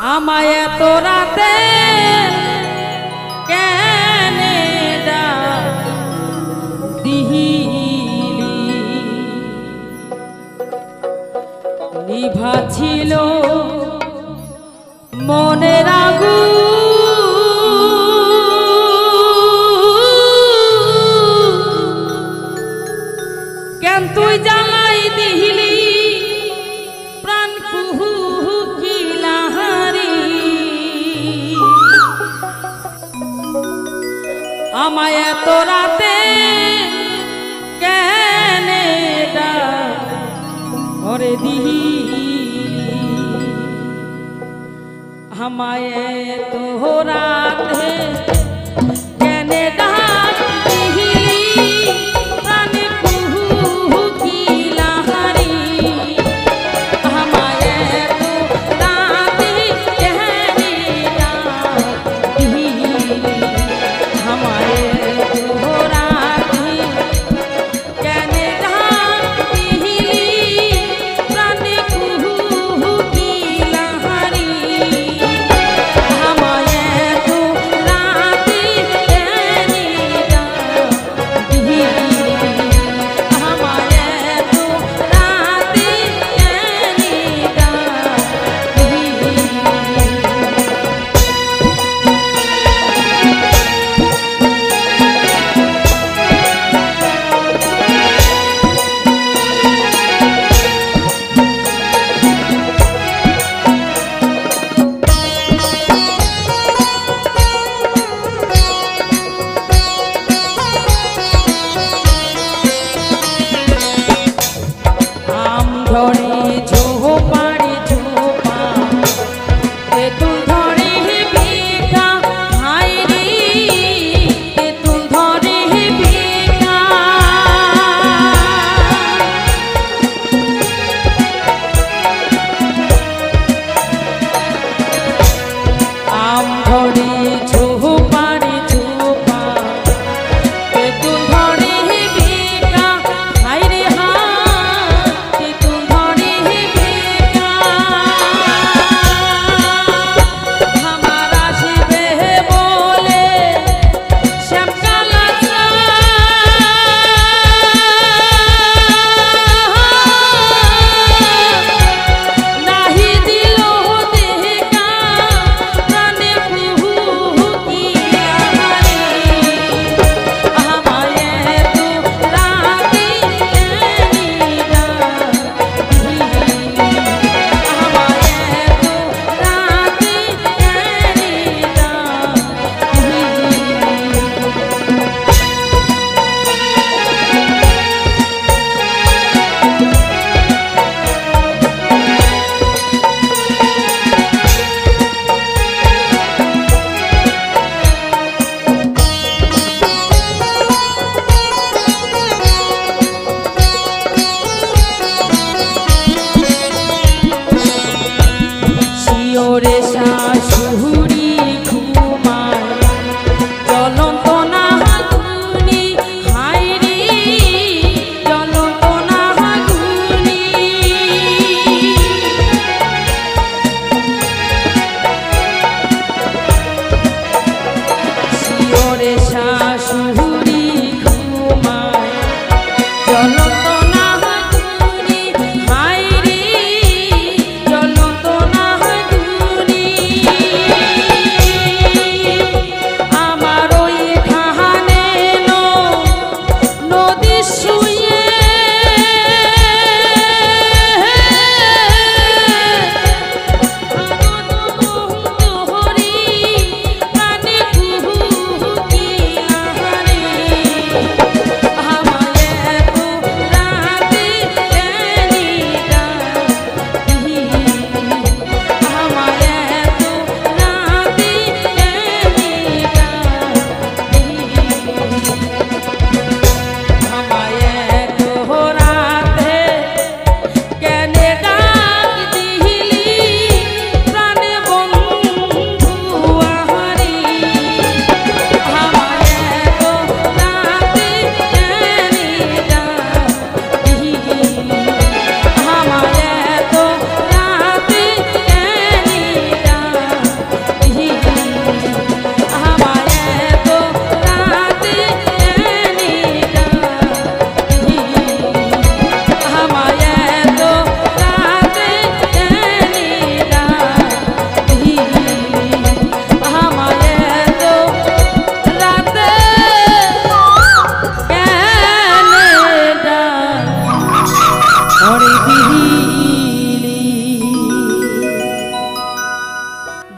আমায় এত রাতে কেনে দিহিলি নিভা ছিল মনের আগুন কেন তুই জ্বালাই দিহিলি প্রাণ কুহুকিলাহারি আমায় এত রাতে কেনে ওরে দিহি আমায় এত রাতে কেনে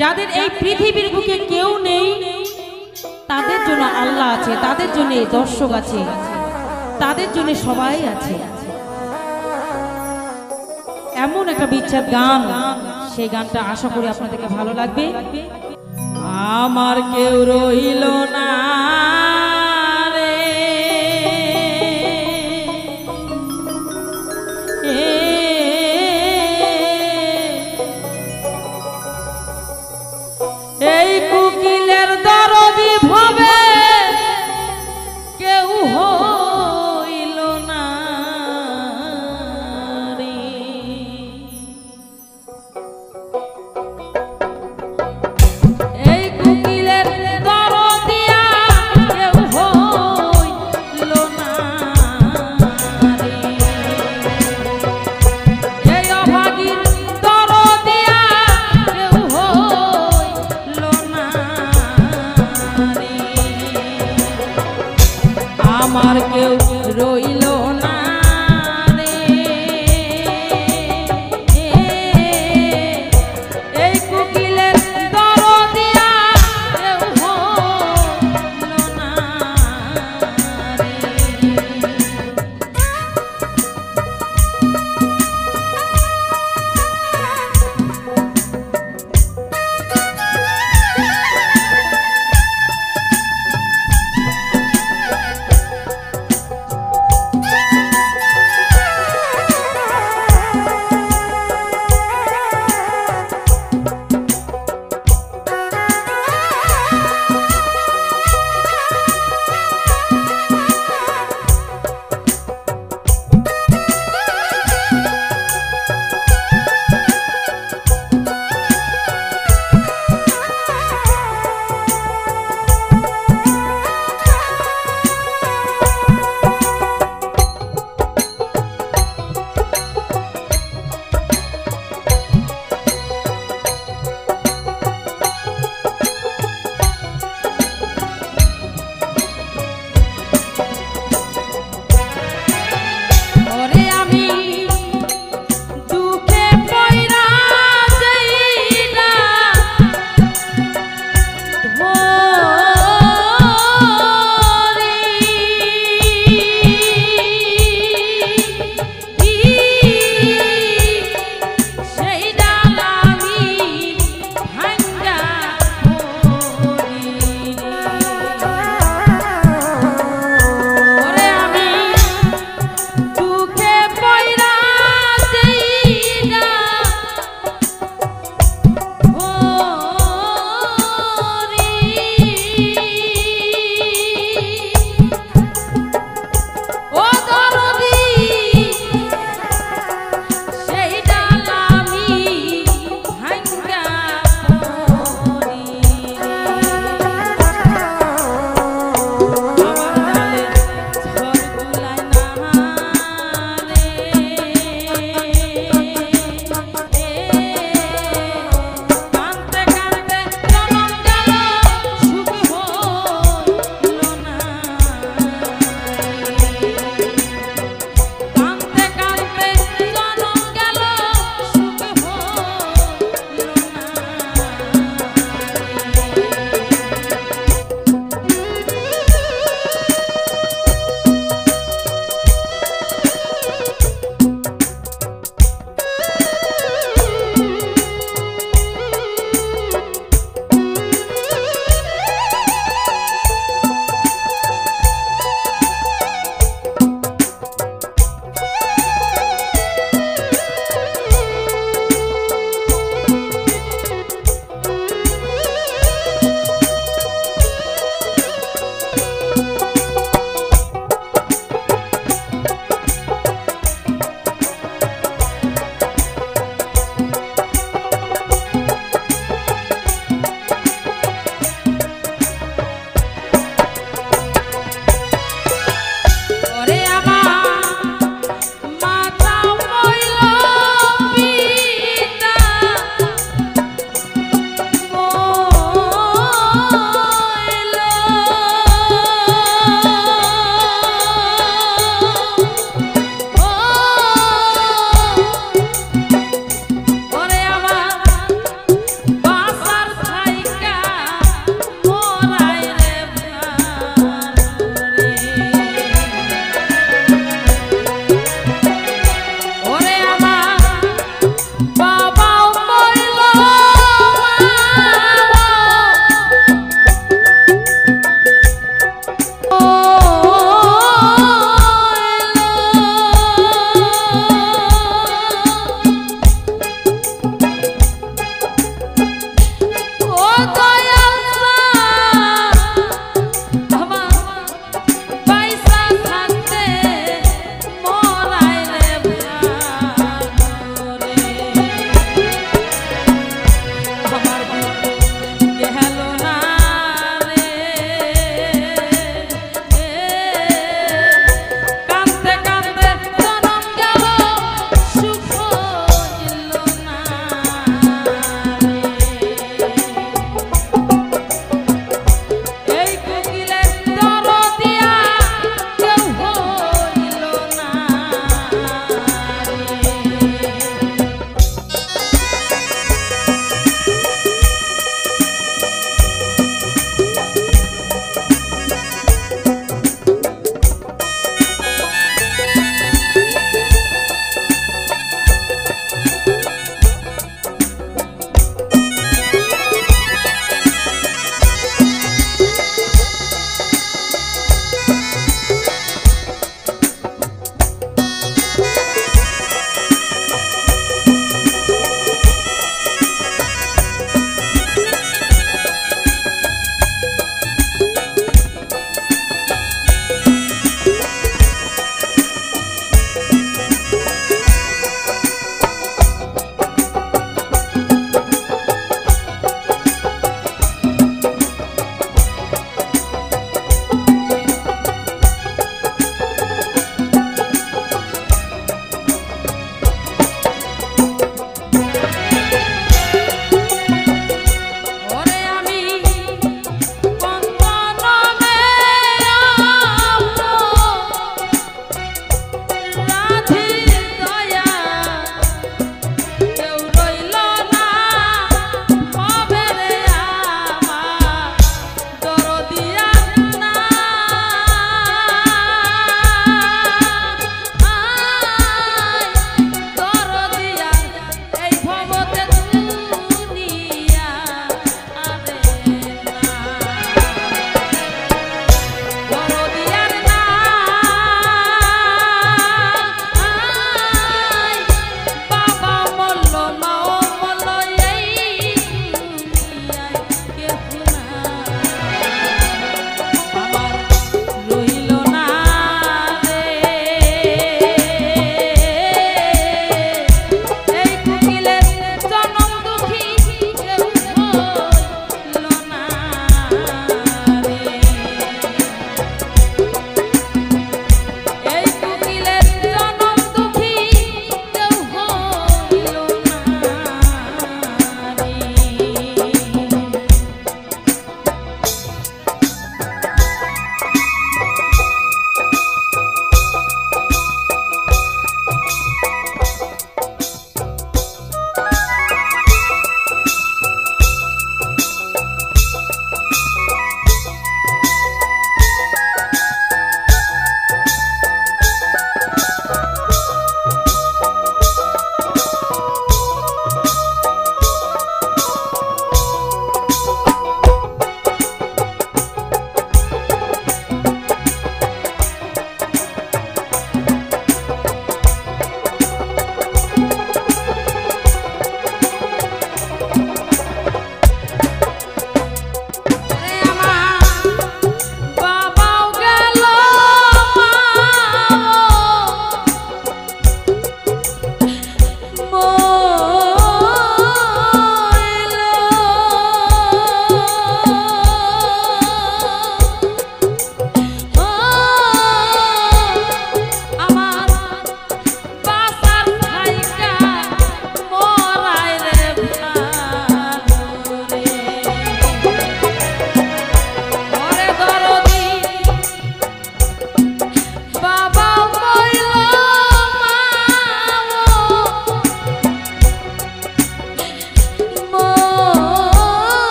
যাদের এই পৃথিবীর বুকে কেউ নেই, তাদের জন্য আল্লাহ আছে, তাদের জন্য দর্শক আছে, তাদের জন্য সবাই আছে। এমন একটা বিখ্যাত গান, সেই গানটা আশা করি আপনাদেরকে ভালো লাগবে। আমার কেউ রইল না রে, এই কুকিলের দরদি ভাবে কেউ হইল না রে। এই কুকিলের দরদিয়া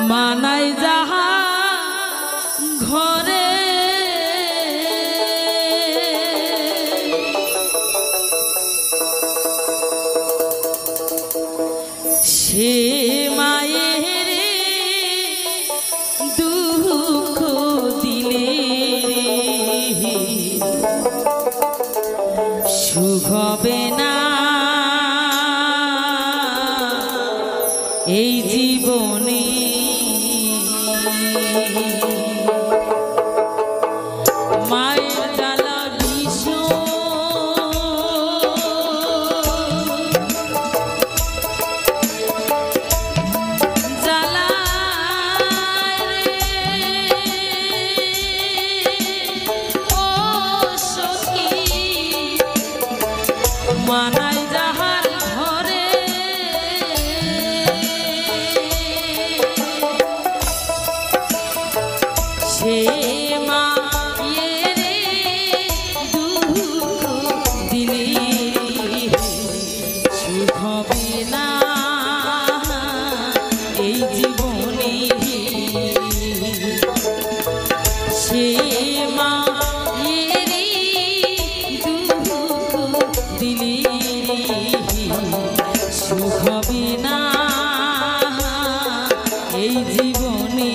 মানাই যাহা ঘরে সে মায়ের দুঃখ দিলে সুখ হবে না এই জীবনে মায়ের জ্বালা বিষ জ্বালায় রে ও সখী মানাই যাহার ঘরে সে মায়ের দুঃখ দিলে সুখ হবে না এই জীবনে সে মায়ের দুঃখ দিলে সুখ হবে না এই জীবনে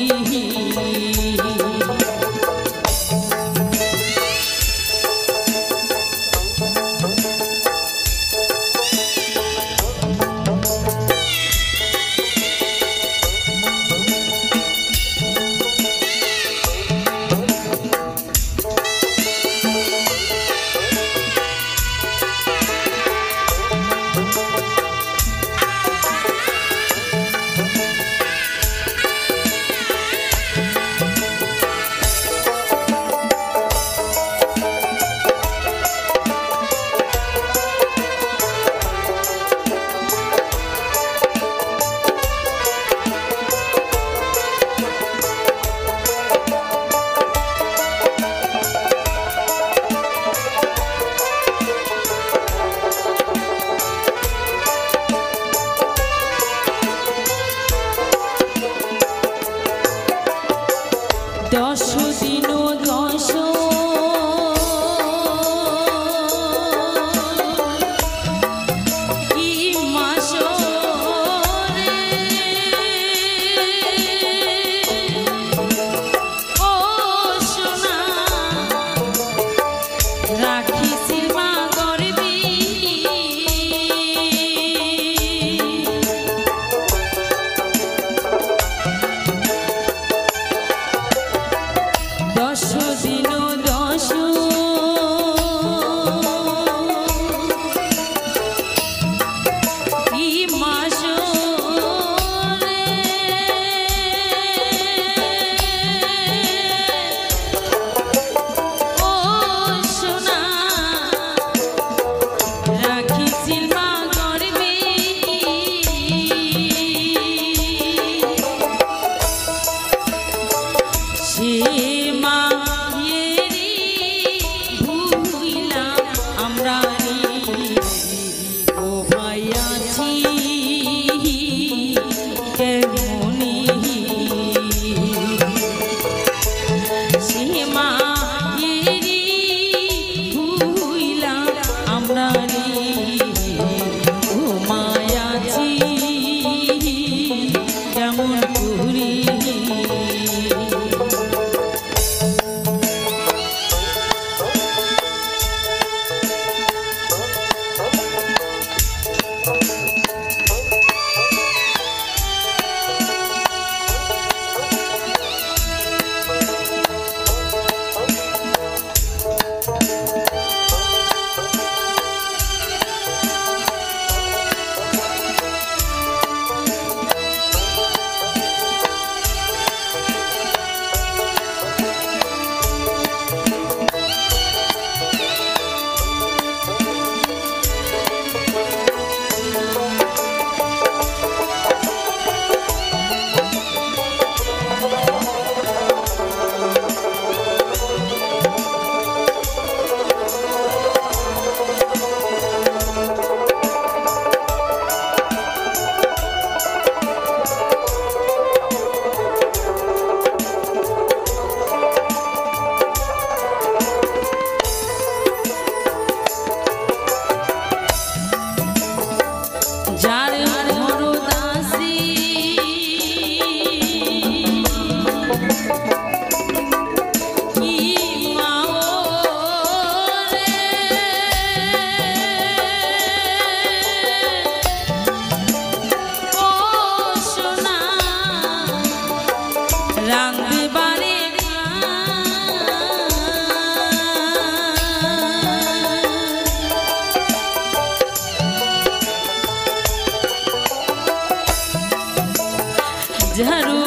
ঝাড়ু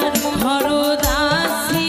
হরদাসী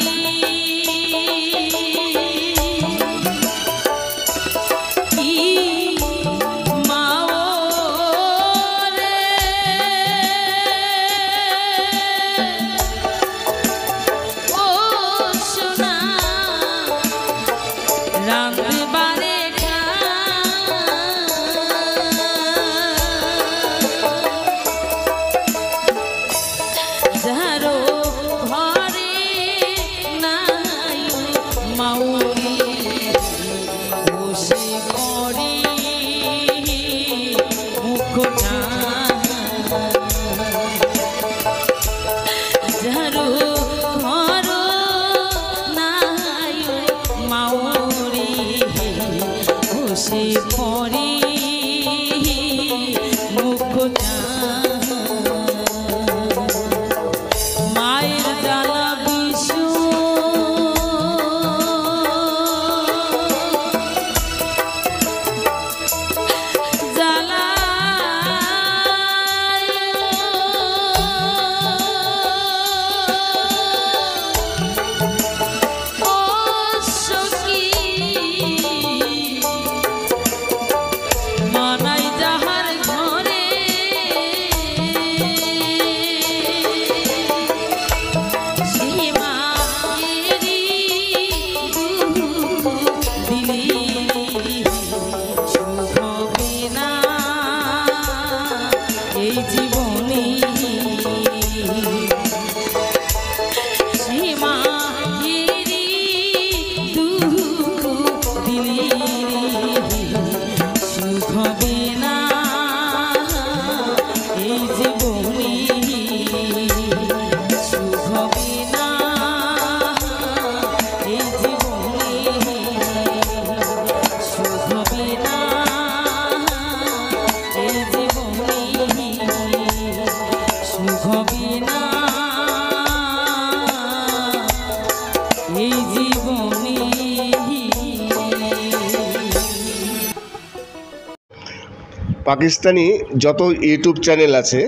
পাকিস্তানি যত ইউটিউব চ্যানেল আছে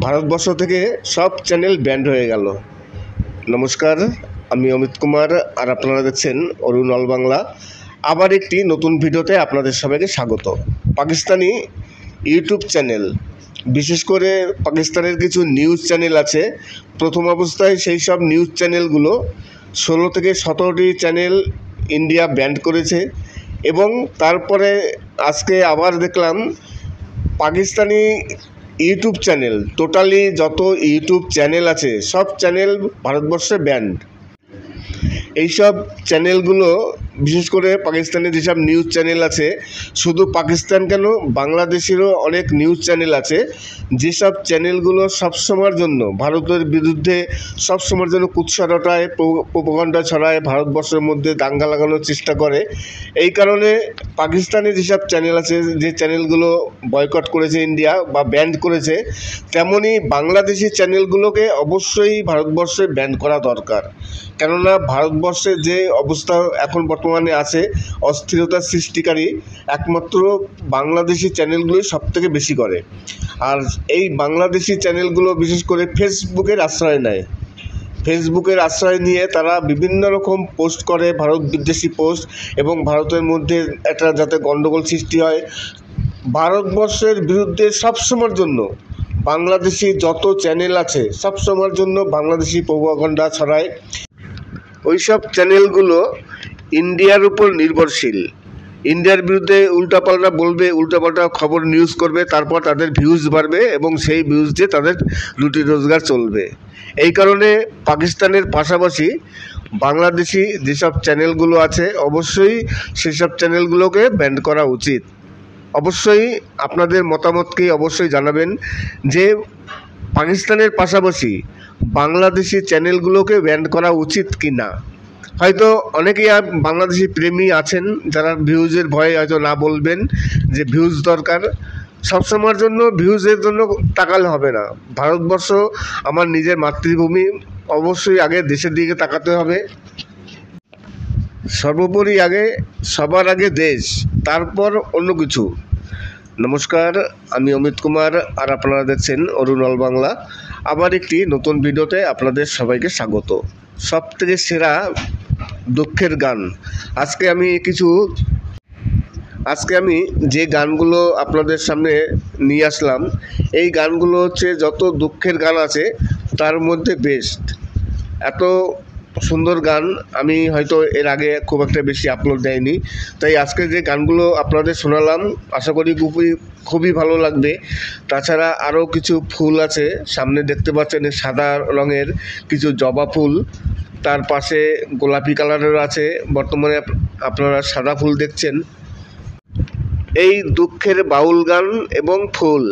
ভারতবর্ষ থেকে সব চ্যানেল ব্যান্ড হয়ে গেল। নমস্কার, আমি অমিত কুমার আর আপনারা দেখছেন অরুণ অল বাংলা। আবার একটি নতুন ভিডিওতে আপনাদের সবাইকে স্বাগত। পাকিস্তানি ইউটিউব চ্যানেল, বিশেষ করে পাকিস্তানের কিছু নিউজ চ্যানেল আছে। প্রথম অবস্থায় সেই সব নিউজ চ্যানেলগুলো 16 থেকে 17টি চ্যানেল ইন্ডিয়া ব্যান্ড করেছে এবং তারপরে আজকে আবার দেখলাম পাকিস্তানি ইউটিউব চ্যানেল, টোটালি যত ইউটিউব চ্যানেল আছে সব চ্যানেল ভারতবর্ষে ব্যান্ড। এইসব চ্যানেলগুলো বিশেষ করে পাকিস্তানের যেসব নিউজ চ্যানেল আছে, শুধু পাকিস্তান কেন বাংলাদেশেরও অনেক নিউজ চ্যানেল আছে যেসব চ্যানেলগুলো সবসময়ের জন্য ভারতের বিরুদ্ধে সবসময়ের জন্য কুৎসা রটায়, প্রোপাগান্ডা ছড়ায়, ভারতবর্ষের মধ্যে দাঙ্গা লাগানোর চেষ্টা করে। এই কারণে পাকিস্তানে যেসব চ্যানেল আছে, যে চ্যানেলগুলো বয়কট করেছে ইন্ডিয়া বা ব্যান্ড করেছে, তেমনই বাংলাদেশি চ্যানেলগুলোকে অবশ্যই ভারতবর্ষে ব্যান করা দরকার। কেননা ভারতবর্ষে যে অবস্থা এখন বর্তমানে আছে, অস্থিরতা সৃষ্টিকারী, একমাত্র বাংলাদেশি চ্যানেলগুলোই সবথেকে বেশি করে। আর এই বাংলাদেশি চ্যানেলগুলো বিশেষ করে ফেসবুকের আশ্রয় নেয়। ফেসবুকের আশ্রয় নিয়ে তারা বিভিন্ন রকম পোস্ট করে, ভারত বিদ্বেষী পোস্ট, এবং ভারতের মধ্যে একটা যাতে গণ্ডগোল সৃষ্টি হয়। ভারতবর্ষের বিরুদ্ধে সবসময়ের জন্য বাংলাদেশি যত চ্যানেল আছে সবসময়ের জন্য বাংলাদেশি প্রোপাগান্ডা ছড়ায়। ওইসব চ্যানেলগুলো ইন্ডিয়ার উপর নির্ভরশীল। ইন্ডিয়ার বিরুদ্ধে উল্টাপাল্টা বলবে, উল্টাপাল্টা খবর নিউজ করবে, তারপর তাদের ভিউজ বাড়বে এবং সেই ভিউজ দিয়ে তাদের রুটি রোজগার চলবে। এই কারণে পাকিস্তানের পাশাপাশি বাংলাদেশি যেসব চ্যানেলগুলো আছে অবশ্যই সেসব চ্যানেলগুলোকে ব্যান করা উচিত। অবশ্যই আপনাদের মতামতকে অবশ্যই জানাবেন যে পাকিস্তানের পাশাপাশি বাংলাদেশি চ্যানেলগুলোকে ব্যান করা উচিত কি না। হয়তো অনেকেই বাংলাদেশি প্রেমী আছেন যারা ভিউজের ভয়ে হয়তো না বলবেন যে ভিউজ দরকার। সবসময়ের জন্য ভিউজের জন্য তাকালে হবে না। ভারতবর্ষ আমার নিজের মাতৃভূমি, অবশ্যই আগে দেশের দিকে তাকাতে হবে। সর্বোপরি সবার আগে দেশ, তারপর অন্য কিছু। নমস্কার, আমি অমিত কুমার আর আপনারা দেখছেন অরুণ অল বাংলা। আবার একটি নতুন ভিডিওতে আপনাদের সবাইকে স্বাগত। সবথেকে সেরা দুঃখের গান। আজকে আমি যে গানগুলো আপনাদের সামনে নিয়ে আসলাম, এই গানগুলো হচ্ছে যত দুঃখের গান আছে তার মধ্যে বেস্ট। এত সুন্দর গান আমি হয়তো এর আগে খুব একটা বেশি আপলোড দেয়নি, তাই আজকে যে গানগুলো আপনাদের শোনালাম আশা করি খুবই ভালো লাগবে। তাছাড়া আরও কিছু ফুল আছে, সামনে দেখতে পাচ্ছেন সাদা রঙের কিছু জবা ফুল, তার পাশে গোলাপি কালারের আছে, বর্তমানে আপনারা সাদা ফুল দেখছেন। এই দুঃখের বাউল গান এবং ফুল,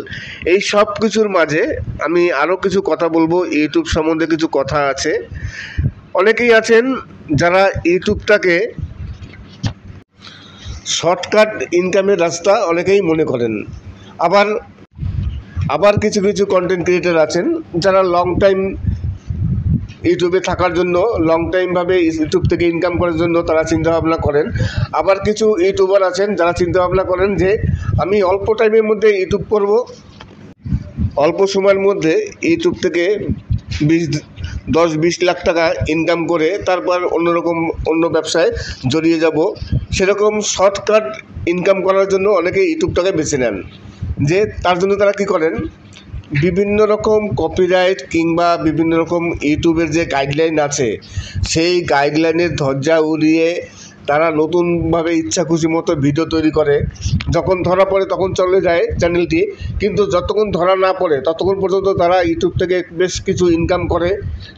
এই সব কিছুর মাঝে আমি আরও কিছু কথা বলবো। ইউটিউব সম্বন্ধে কিছু কথা আছে। অনেকেই আছেন যারা ইউটিউবটাকে শর্টকাট ইনকামের রাস্তা অনেকেই মনে করেন, আবার কিছু কিছু কন্টেন্ট ক্রিয়েটার আছেন যারা লং টাইম ইউটিউবে থাকার জন্য, লং টাইমভাবে ইউটিউব থেকে ইনকাম করার জন্য তারা চিন্তাভাবনা করেন। আবার কিছু ইউটিউবার আছেন যারা চিন্তাভাবনা করেন যে আমি অল্প টাইমের মধ্যে ইউটিউব করব, অল্প সময়ের মধ্যে ইউটিউব থেকে 10-20 লাখ টাকা ইনকাম করে তারপর অন্য ব্যবসায় জড়িয়ে যাব। সেরকম শর্টকাট ইনকাম করার জন্য অনেকে ইউটিউবটাকে বেছে নেন। যে তার জন্য তারা কি করেন, বিভিন্ন রকম কপিরাইট কিংবা বিভিন্ন রকম ইউটিউবের যে গাইডলাইন আছে সেই গাইডলাইনের ধজ্জা উড়িয়ে তারা নতুনভাবে ইচ্ছা খুশি মতো ভিডিও তৈরি করে। যখন ধরা পড়ে তখন চলে যায় চ্যানেলটি, কিন্তু যতক্ষণ ধরা না পড়ে ততক্ষণ পর্যন্ত তারা ইউটিউব থেকে বেশ কিছু ইনকাম করে,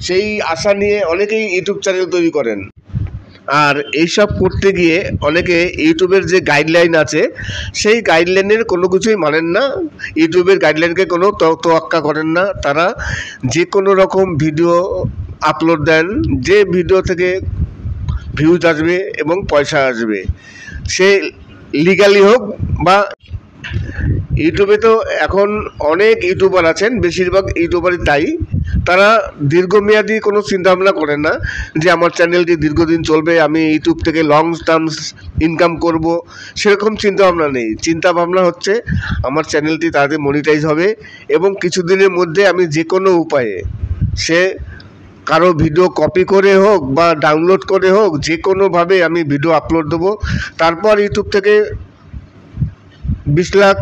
সেই আশা নিয়ে অনেকেই ইউটিউব চ্যানেল তৈরি করেন। আর এইসব করতে গিয়ে অনেকে ইউটিউবের যে গাইডলাইন আছে সেই গাইডলাইনের কোনো কিছুই মানেন না, ইউটিউবের গাইডলাইনকে কোনো তোয়াক্কা করেন না। তারা যে কোনো রকম ভিডিও আপলোড দেন, যে ভিডিও থেকে ভিউজ আসবে এবং পয়সা আসবে, সে লিগালি হোক বা ইউটিউবে তো এখন অনেক ইউটিউবার আছেন, বেশিরভাগ ইউটিউবারই তাই, তারা দীর্ঘমেয়াদী কোনো চিন্তাভাবনা করেন না যে আমার চ্যানেলটি দীর্ঘদিন চলবে, আমি ইউটিউব থেকে লং টার্ম ইনকাম করব, সেরকম চিন্তাভাবনা নেই। চিন্তাভাবনা হচ্ছে আমার চ্যানেলটি তাড়াতাড়ি মনিটাইজ হবে এবং কিছুদিনের মধ্যে আমি যে কোনো উপায়ে, সে কারো ভিডিও কপি করে হোক বা ডাউনলোড করে হোক, যে কোনোভাবে আমি ভিডিও আপলোড দেবো, তারপর ইউটিউব থেকে 20 লাখ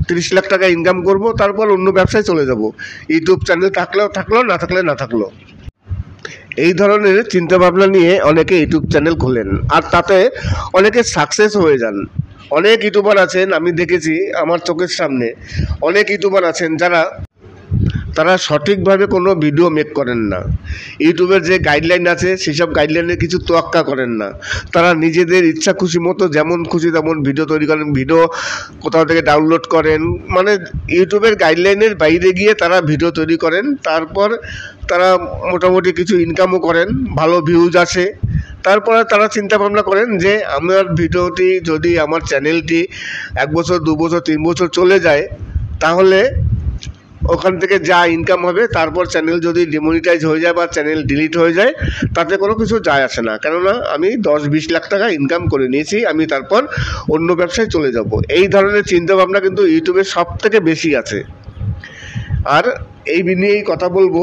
30 লাখ টাকা ইনকাম করব, তারপর অন্য ব্যবসায় চলে যাব। ইউটিউব চ্যানেল থাকলো না থাকলো। এই ধরনের চিন্তাভাবনা নিয়ে অনেকে ইউটিউব চ্যানেল খোলেন আর তাতে অনেকে সাকসেস হয়ে যান। অনেক ইউটিউবার আছেন, আমি দেখেছি আমার চোখের সামনে, অনেক ইউটিউবার আছেন তারা সঠিকভাবে কোনো ভিডিও মেক করেন না। ইউটিউবের যে গাইডলাইন আছে সেসব গাইডলাইনের কিছু তোয়াক্কা করেন না। তারা নিজেদের ইচ্ছা খুশি মতো যেমন খুশি তেমন ভিডিও তৈরি করেন, ভিডিও কোথাও থেকে ডাউনলোড করেন, মানে ইউটিউবের গাইডলাইনের বাইরে গিয়ে তারা ভিডিও তৈরি করেন। তারপর তারা মোটামুটি কিছু ইনকামও করেন, ভালো ভিউজ আসে। তারপরে তারা চিন্তা ভাবনা করেন যে আমার ভিডিওটি যদি, আমার চ্যানেলটি 1 বছর 2 বছর 3 বছর চলে যায়, তাহলে ওখান থেকে যা ইনকাম হবে, তারপর চ্যানেল যদি ডিমনিটাইজ হয়ে যায় বা চ্যানেল ডিলিট হয়ে যায়, তাতে কোনো কিছু যায় আসে না, কেননা আমি 10-20 লাখ টাকা ইনকাম করে নিয়েছি, আমি তারপর অন্য ব্যবসায় চলে যাব। এই ধরনের চিন্তাভাবনা কিন্তু ইউটিউবে সব থেকে বেশি আছে। আর এই নিয়েই কথা বলবো।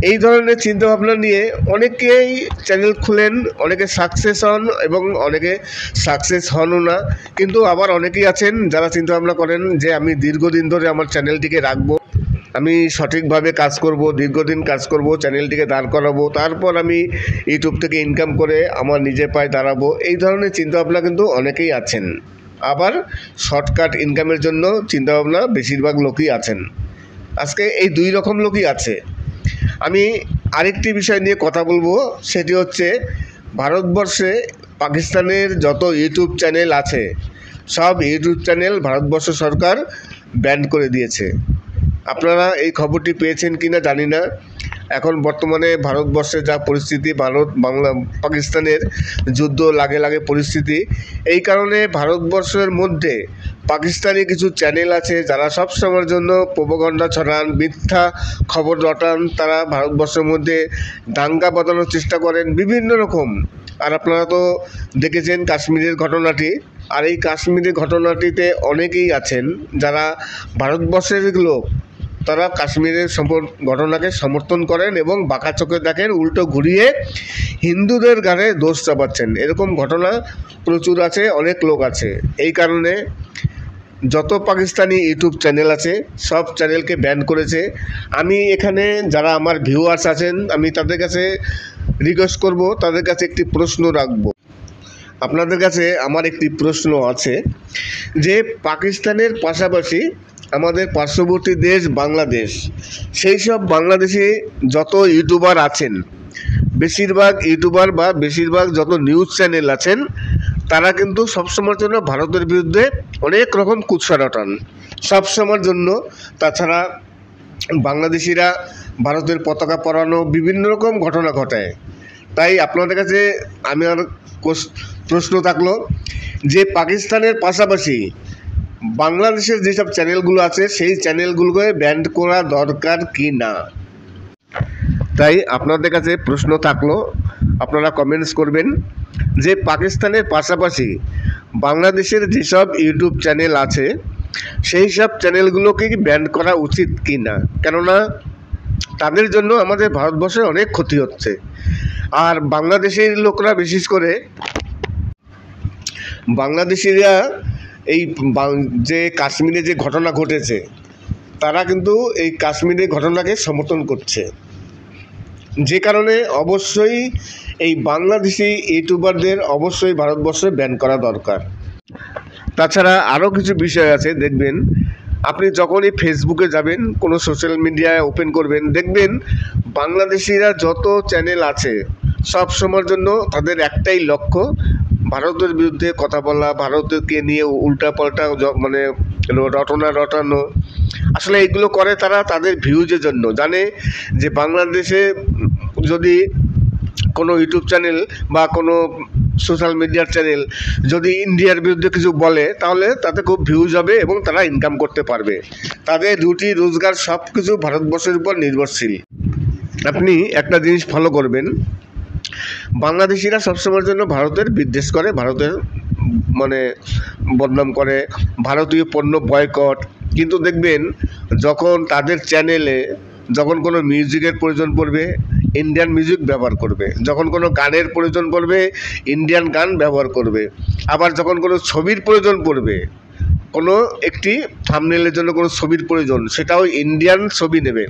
এই ধরনের চিন্তাভাবনা নিয়ে অনেকেই চ্যানেল খুলেন, অনেকে সাকসেস হন এবং অনেকে সাকসেস হনও না। কিন্তু আবার অনেকেই আছেন যারা চিন্তাভাবনা করেন যে আমি দীর্ঘদিন ধরে আমার চ্যানেলটিকে রাখবো, আমি সঠিকভাবে কাজ করব, দীর্ঘদিন কাজ করব, চ্যানেলটিকে দাঁড় করাবো, তারপর আমি ইউটিউব থেকে ইনকাম করে আমার নিজের পায়ে দাঁড়াবো। এই ধরনের চিন্তাভাবনা কিন্তু অনেকেই আছেন। আবার শর্টকাট ইনকামের জন্য চিন্তাভাবনা বেশিরভাগ লোকই আছেন। আজকে এই 2 রকম লোকই আছে। আমি আরেকটি বিষয় নিয়ে কথা বলবো, সেটি হচ্ছে ভারতবর্ষে পাকিস্তানের যত ইউটিউব চ্যানেল আছে সব ইউটিউব চ্যানেল ভারতবর্ষ সরকার ব্যান করে দিয়েছে। আপনারা এই খবরটি পেয়েছেন কিনা জানি না। এখন বর্তমানে ভারতবর্ষে যা পরিস্থিতি, পাকিস্তানের যুদ্ধ লাগে পরিস্থিতি, এই কারণে ভারতবর্ষের মধ্যে পাকিস্তানি কিছু চ্যানেল আছে যারা সব সময়ের জন্য প্রোপাগান্ডা ছড়ান, মিথ্যা খবর রটান, তারা ভারতবর্ষের মধ্যে দাঙ্গা বাঁধানোর চেষ্টা করেন বিভিন্ন রকম। আর আপনারা তো দেখেছেন কাশ্মীরের ঘটনাটি, আর এই কাশ্মীরের ঘটনাটিতে অনেকেই আছেন যারা ভারতবর্ষের লোক, তারা কাশ্মীরের ঘটনাকে সমর্থন করেন এবং বাঁকা চোখে দেখেন, উল্টো ঘুরিয়ে হিন্দুদের গানে দোষ চাপাচ্ছেন। এরকম ঘটনা প্রচুর আছে, অনেক লোক আছে। এই কারণে যত পাকিস্তানি ইউটিউব চ্যানেল আছে সব চ্যানেলকে ব্যান করেছে। আমি এখানে যারা আমার ভিউয়ার্স আছেন, আমি তাদের কাছে রিকোয়েস্ট করব, তাদের কাছে একটি প্রশ্ন রাখব। আপনাদের কাছে আমার একটি প্রশ্ন আছে যে পাকিস্তানের পাশাপাশি আমাদের পার্শ্ববর্তী দেশ বাংলাদেশ, সেই সব বাংলাদেশে যত ইউটিউবার আছেন, বেশিরভাগ ইউটিউবার বা বেশিরভাগ যত নিউজ চ্যানেল আছেন, তারা কিন্তু সবসময়ের জন্য ভারতের বিরুদ্ধে অনেক রকম কুৎসা রটান সবসময়ের জন্য। তাছাড়া বাংলাদেশিরা ভারতের পতাকা পরানো বিভিন্ন রকম ঘটনা ঘটায়। তাই আপনাদের কাছে আমার প্রশ্ন থাকলো যে পাকিস্তানের পাশাপাশি বাংলাদেশের যেসব চ্যানেলগুলো আছে সেই চ্যানেলগুলোকে ব্যান করা দরকার কি না। তাই আপনাদের কাছে প্রশ্ন থাকলো, আপনারা কমেন্টস করবেন যে পাকিস্তানের পাশাপাশি বাংলাদেশের যেসব ইউটিউব চ্যানেল আছে সেই সব চ্যানেলগুলোকে ব্যান করা উচিত কি না। কেননা তাদের জন্য আমাদের ভারতবর্ষে অনেক ক্ষতি হচ্ছে। আর বাংলাদেশের লোকরা, বিশেষ করে বাংলাদেশিরা, এই যে কাশ্মীরে যে ঘটনা ঘটেছে, তারা কিন্তু এই কাশ্মীরের ঘটনাকে সমর্থন করছে। যে কারণে অবশ্যই এই বাংলাদেশি ইউটিউবারদের অবশ্যই ভারতবর্ষে ব্যান করা দরকার। তাছাড়া আরও কিছু বিষয় আছে, দেখবেন আপনি যখনই ফেসবুকে যাবেন, কোনো সোশ্যাল মিডিয়ায় ওপেন করবেন, দেখবেন বাংলাদেশিরা যত চ্যানেল আছে সব সময়ের জন্য তাদের একটাই লক্ষ্য ভারতের বিরুদ্ধে কথা বলা, ভারতকে নিয়ে উল্টাপাল্টা মানে রটনা রটানো। আসলে এইগুলো করে তারা তাদের ভিউজের জন্য। জানে যে বাংলাদেশে যদি কোনো ইউটিউব চ্যানেল বা কোনো সোশ্যাল মিডিয়ার চ্যানেল যদি ইন্ডিয়ার বিরুদ্ধে কিছু বলে, তাহলে তাতে খুব ভিউজ হবে এবং তারা ইনকাম করতে পারবে। তাদের রুটি রোজগার সব কিছু ভারতবর্ষের উপর নির্ভরশীল। আপনি একটা জিনিস ফলো করবেন, বাংলাদেশিরা সবসময়ের জন্য ভারতের বিদ্বেষ করে, ভারতের মানে বদনাম করে, ভারতীয় পণ্য বয়কট। কিন্তু দেখবেন যখন তাদের চ্যানেলে যখন কোনো মিউজিকের প্রয়োজন পড়বে, ইন্ডিয়ান মিউজিক ব্যবহার করবে। যখন কোনো গানের প্রয়োজন পড়বে, ইন্ডিয়ান গান ব্যবহার করবে। আবার যখন কোনো ছবির প্রয়োজন পড়বে, কোনো একটি থাম্বনেইলের জন্য কোনো ছবির প্রয়োজন, সেটাও ইন্ডিয়ান ছবি নেবে।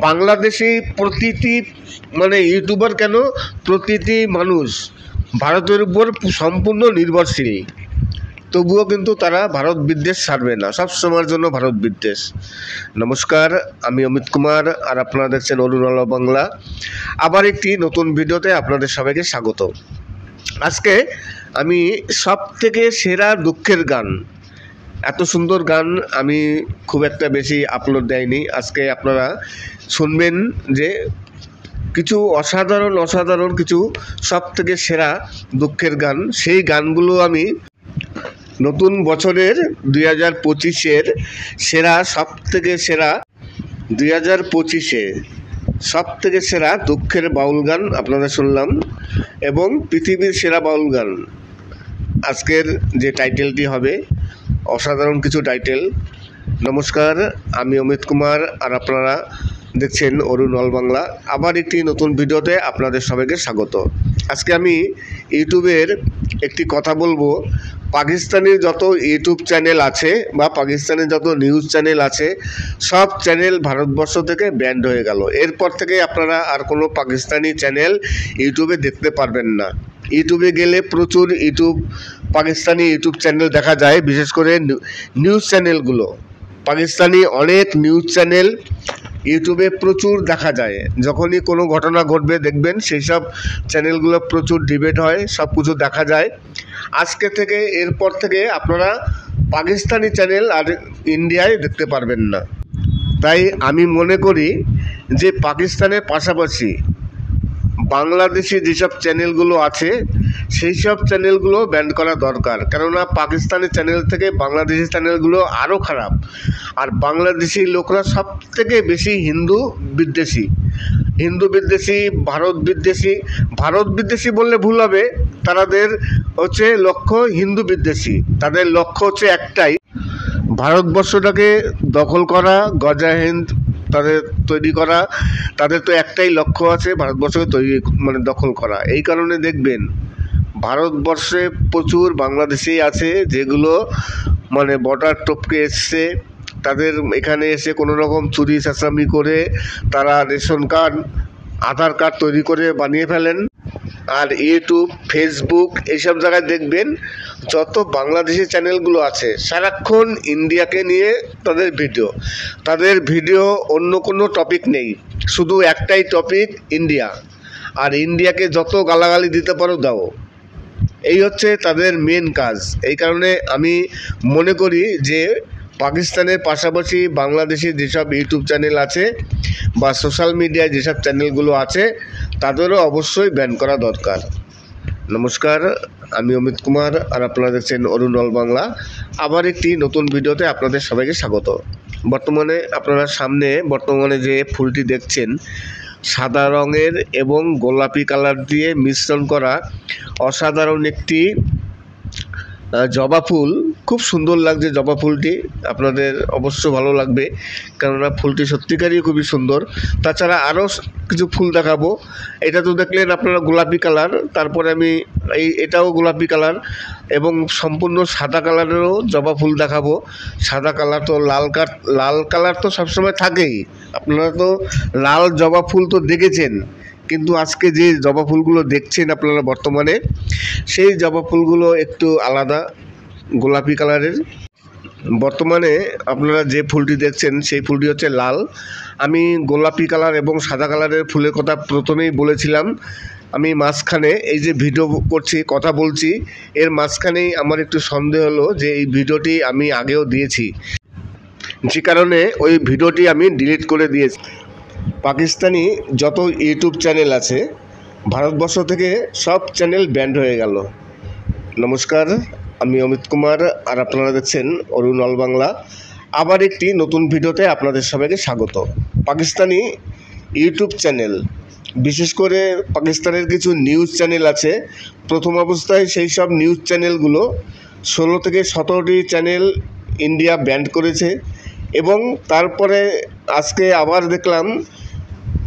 বাংলাদেশি প্রতিটি মানে ইউটিউবার কেন, প্রতিটি মানুষ ভারতের উপর সম্পূর্ণ নির্ভরশীল, তবুও কিন্তু তারা ভারত বিদ্বেষ ছাড়বে না, সব সময়ের জন্য ভারত বিদ্বেষ। নমস্কার, আমি অমিত কুমার, আর আপনারা দেখছেন অরুণ বাংলা। আবার একটি নতুন ভিডিওতে আপনাদের সবাইকে স্বাগত। আজকে আমি সব থেকে সেরা দুঃখের গান, এত সুন্দর গান আমি খুব একটা বেশি আপলোড দেয়নি। আজকে আপনারা শুনবেন যে কিছু অসাধারণ কিছু সব থেকে সেরা দুঃখের গান। সেই গানগুলো আমি নতুন বছরের 2025-এর সেরা, সব থেকে সেরা 2025-এ সব থেকে সেরা দুঃখের বাউল গান আপনাদের শুনলাম, এবং পৃথিবীর সেরা বাউল গান। আজকের যে টাইটেলটি হবে অসাধারণ কিছু টাইটেল। নমস্কার, আমি অমিত কুমার, আর আপনারা দেখছেন অরুণ বাংলা। আবার একটি নতুন ভিডিওতে আপনাদের সবাইকে স্বাগত। আজকে আমি ইউটিউবের একটি কথা বলবো। পাকিস্তানের যত ইউটিউব চ্যানেল আছে বা পাকিস্তানের যত নিউজ চ্যানেল আছে, সব চ্যানেল ভারতবর্ষ থেকে ব্যান্ড হয়ে গেল। এরপর থেকে আপনারা আর কোনো পাকিস্তানি চ্যানেল ইউটিউবে দেখতে পারবেন না। ইউটিউবে গেলে প্রচুর পাকিস্তানি ইউটিউব চ্যানেল দেখা যায়, বিশেষ করে নিউজ চ্যানেলগুলো। পাকিস্তানি অনেক নিউজ চ্যানেল ইউটিউবে প্রচুর দেখা যায়। যখনই কোনো ঘটনা ঘটবে দেখবেন সেই সব চ্যানেলগুলো প্রচুর ডিবেট হয়, সব কিছু দেখা যায়। আজকে থেকে এরপর থেকে আপনারা পাকিস্তানি চ্যানেল আর ইন্ডিয়ায় দেখতে পারবেন না। তাই আমি মনে করি যে পাকিস্তানের পাশাপাশি বাংলাদেশি যেসব চ্যানেলগুলো আছে সেই সব চ্যানেলগুলো ব্যান করা দরকার। কেননা পাকিস্তানি চ্যানেল থেকে বাংলাদেশি চ্যানেলগুলো আরও খারাপ। আর বাংলাদেশি লোকরা সব থেকে বেশি হিন্দু বিদ্বেষী, ভারত বিদ্বেষী বললে ভুল হবে, তাদের হচ্ছে লক্ষ্য হিন্দু বিদ্বেষী। তাদের লক্ষ্য হচ্ছে একটাই, ভারতবর্ষটাকে দখল করা, গজা হিন্দ তাদের তৈরি করা। তাদের তো একটাই লক্ষ্য আছে, ভারতবর্ষকে দখল করা। এই কারণে দেখবেন ভারতবর্ষে প্রচুর বাংলাদেশি আছে যেগুলো বর্ডার টপকে এসছে। তাদের এখানে এসে কোনো রকম চুরি চাঁচামি করে তারা রেশন কার্ড, আধার কার্ড তৈরি করে বানিয়ে ফেলেন। আর ইউটিউব, ফেসবুক এইসব জায়গায় দেখবেন যত বাংলাদেশি চ্যানেলগুলো আছে সারাক্ষণ ইন্ডিয়াকে নিয়ে তাদের ভিডিও অন্য কোনো টপিক নেই, শুধু একটাই টপিক ইন্ডিয়া। আর ইন্ডিয়াকে যত গালাগালি দিতে পারো দাও, এই হচ্ছে তাদের মেন কাজ। এই কারণে আমি মনে করি যে পাকিস্তানের পাশাপাশি বাংলাদেশি যেসব ইউটিউব চ্যানেল আছে বা সোশ্যাল মিডিয়ায় যেসব চ্যানেলগুলো আছে তাদেরও অবশ্যই ব্যান করা দরকার। নমস্কার, আমি অমিত কুমার আর আপনারা দেখছেন অরুণ অল বাংলা। আবার একটি নতুন ভিডিওতে আপনাদের সবাইকে স্বাগত। বর্তমানে যে ফুলটি দেখছেন সাদা রঙের এবং গোলাপি কালার দিয়ে মিশ্রণ করা অসাধারণ একটি জবা ফুল। খুব সুন্দর লাগছে জবা ফুলটি, আপনাদের অবশ্য ভালো লাগবে, কেননা ফুলটি সত্যিকারই খুবই সুন্দর। তাছাড়া আরও কিছু ফুল দেখাবো। এটা তো দেখলেন আপনারা গোলাপি কালার, তারপরে আমি এটাও গোলাপি কালার এবং সম্পূর্ণ সাদা কালারেরও জবা ফুল দেখাবো। সাদা কালার তো লাল কালার তো সবসময় থাকেই, আপনারা তো লাল জবা ফুল তো দেখেছেন, কিন্তু আজকে যে জবা ফুলগুলো দেখছেন আপনারা বর্তমানে, সেই জবা ফুলগুলো একটু আলাদা, গোলাপি কালারের। বর্তমানে আপনারা যে ফুলটি দেখছেন সেই ফুলটি হচ্ছে লাল। আমি গোলাপি কালার এবং সাদা কালারের ফুলের কথা প্রথমেই বলেছিলাম। আমি মাঝখানে এই যে ভিডিও করছি, কথা বলছি, এর মাঝখানেই আমার একটু সন্দেহ হলো যে এই ভিডিওটি আমি আগেও দিয়েছি, যে কারণে ওই ভিডিওটি আমি ডিলিট করে দিয়েছি। পাকিস্তানি যত ইউটিউব চ্যানেল আছে ভারতবর্ষ থেকে সব চ্যানেল ব্যান্ড হয়ে গেল। নমস্কার, আমি অমিত কুমার আর আপনারা দেখছেন অরুণ অল বাংলা। আবার একটি নতুন ভিডিওতে আপনাদের সবাইকে স্বাগত। পাকিস্তানি ইউটিউব চ্যানেল, বিশেষ করে পাকিস্তানের কিছু নিউজ চ্যানেল আছে। প্রথম অবস্থায় সেই সব নিউজ চ্যানেলগুলো 16 থেকে 17টি চ্যানেল ইন্ডিয়া ব্যান্ড করেছে এবং তারপরে আজকে আবার দেখলাম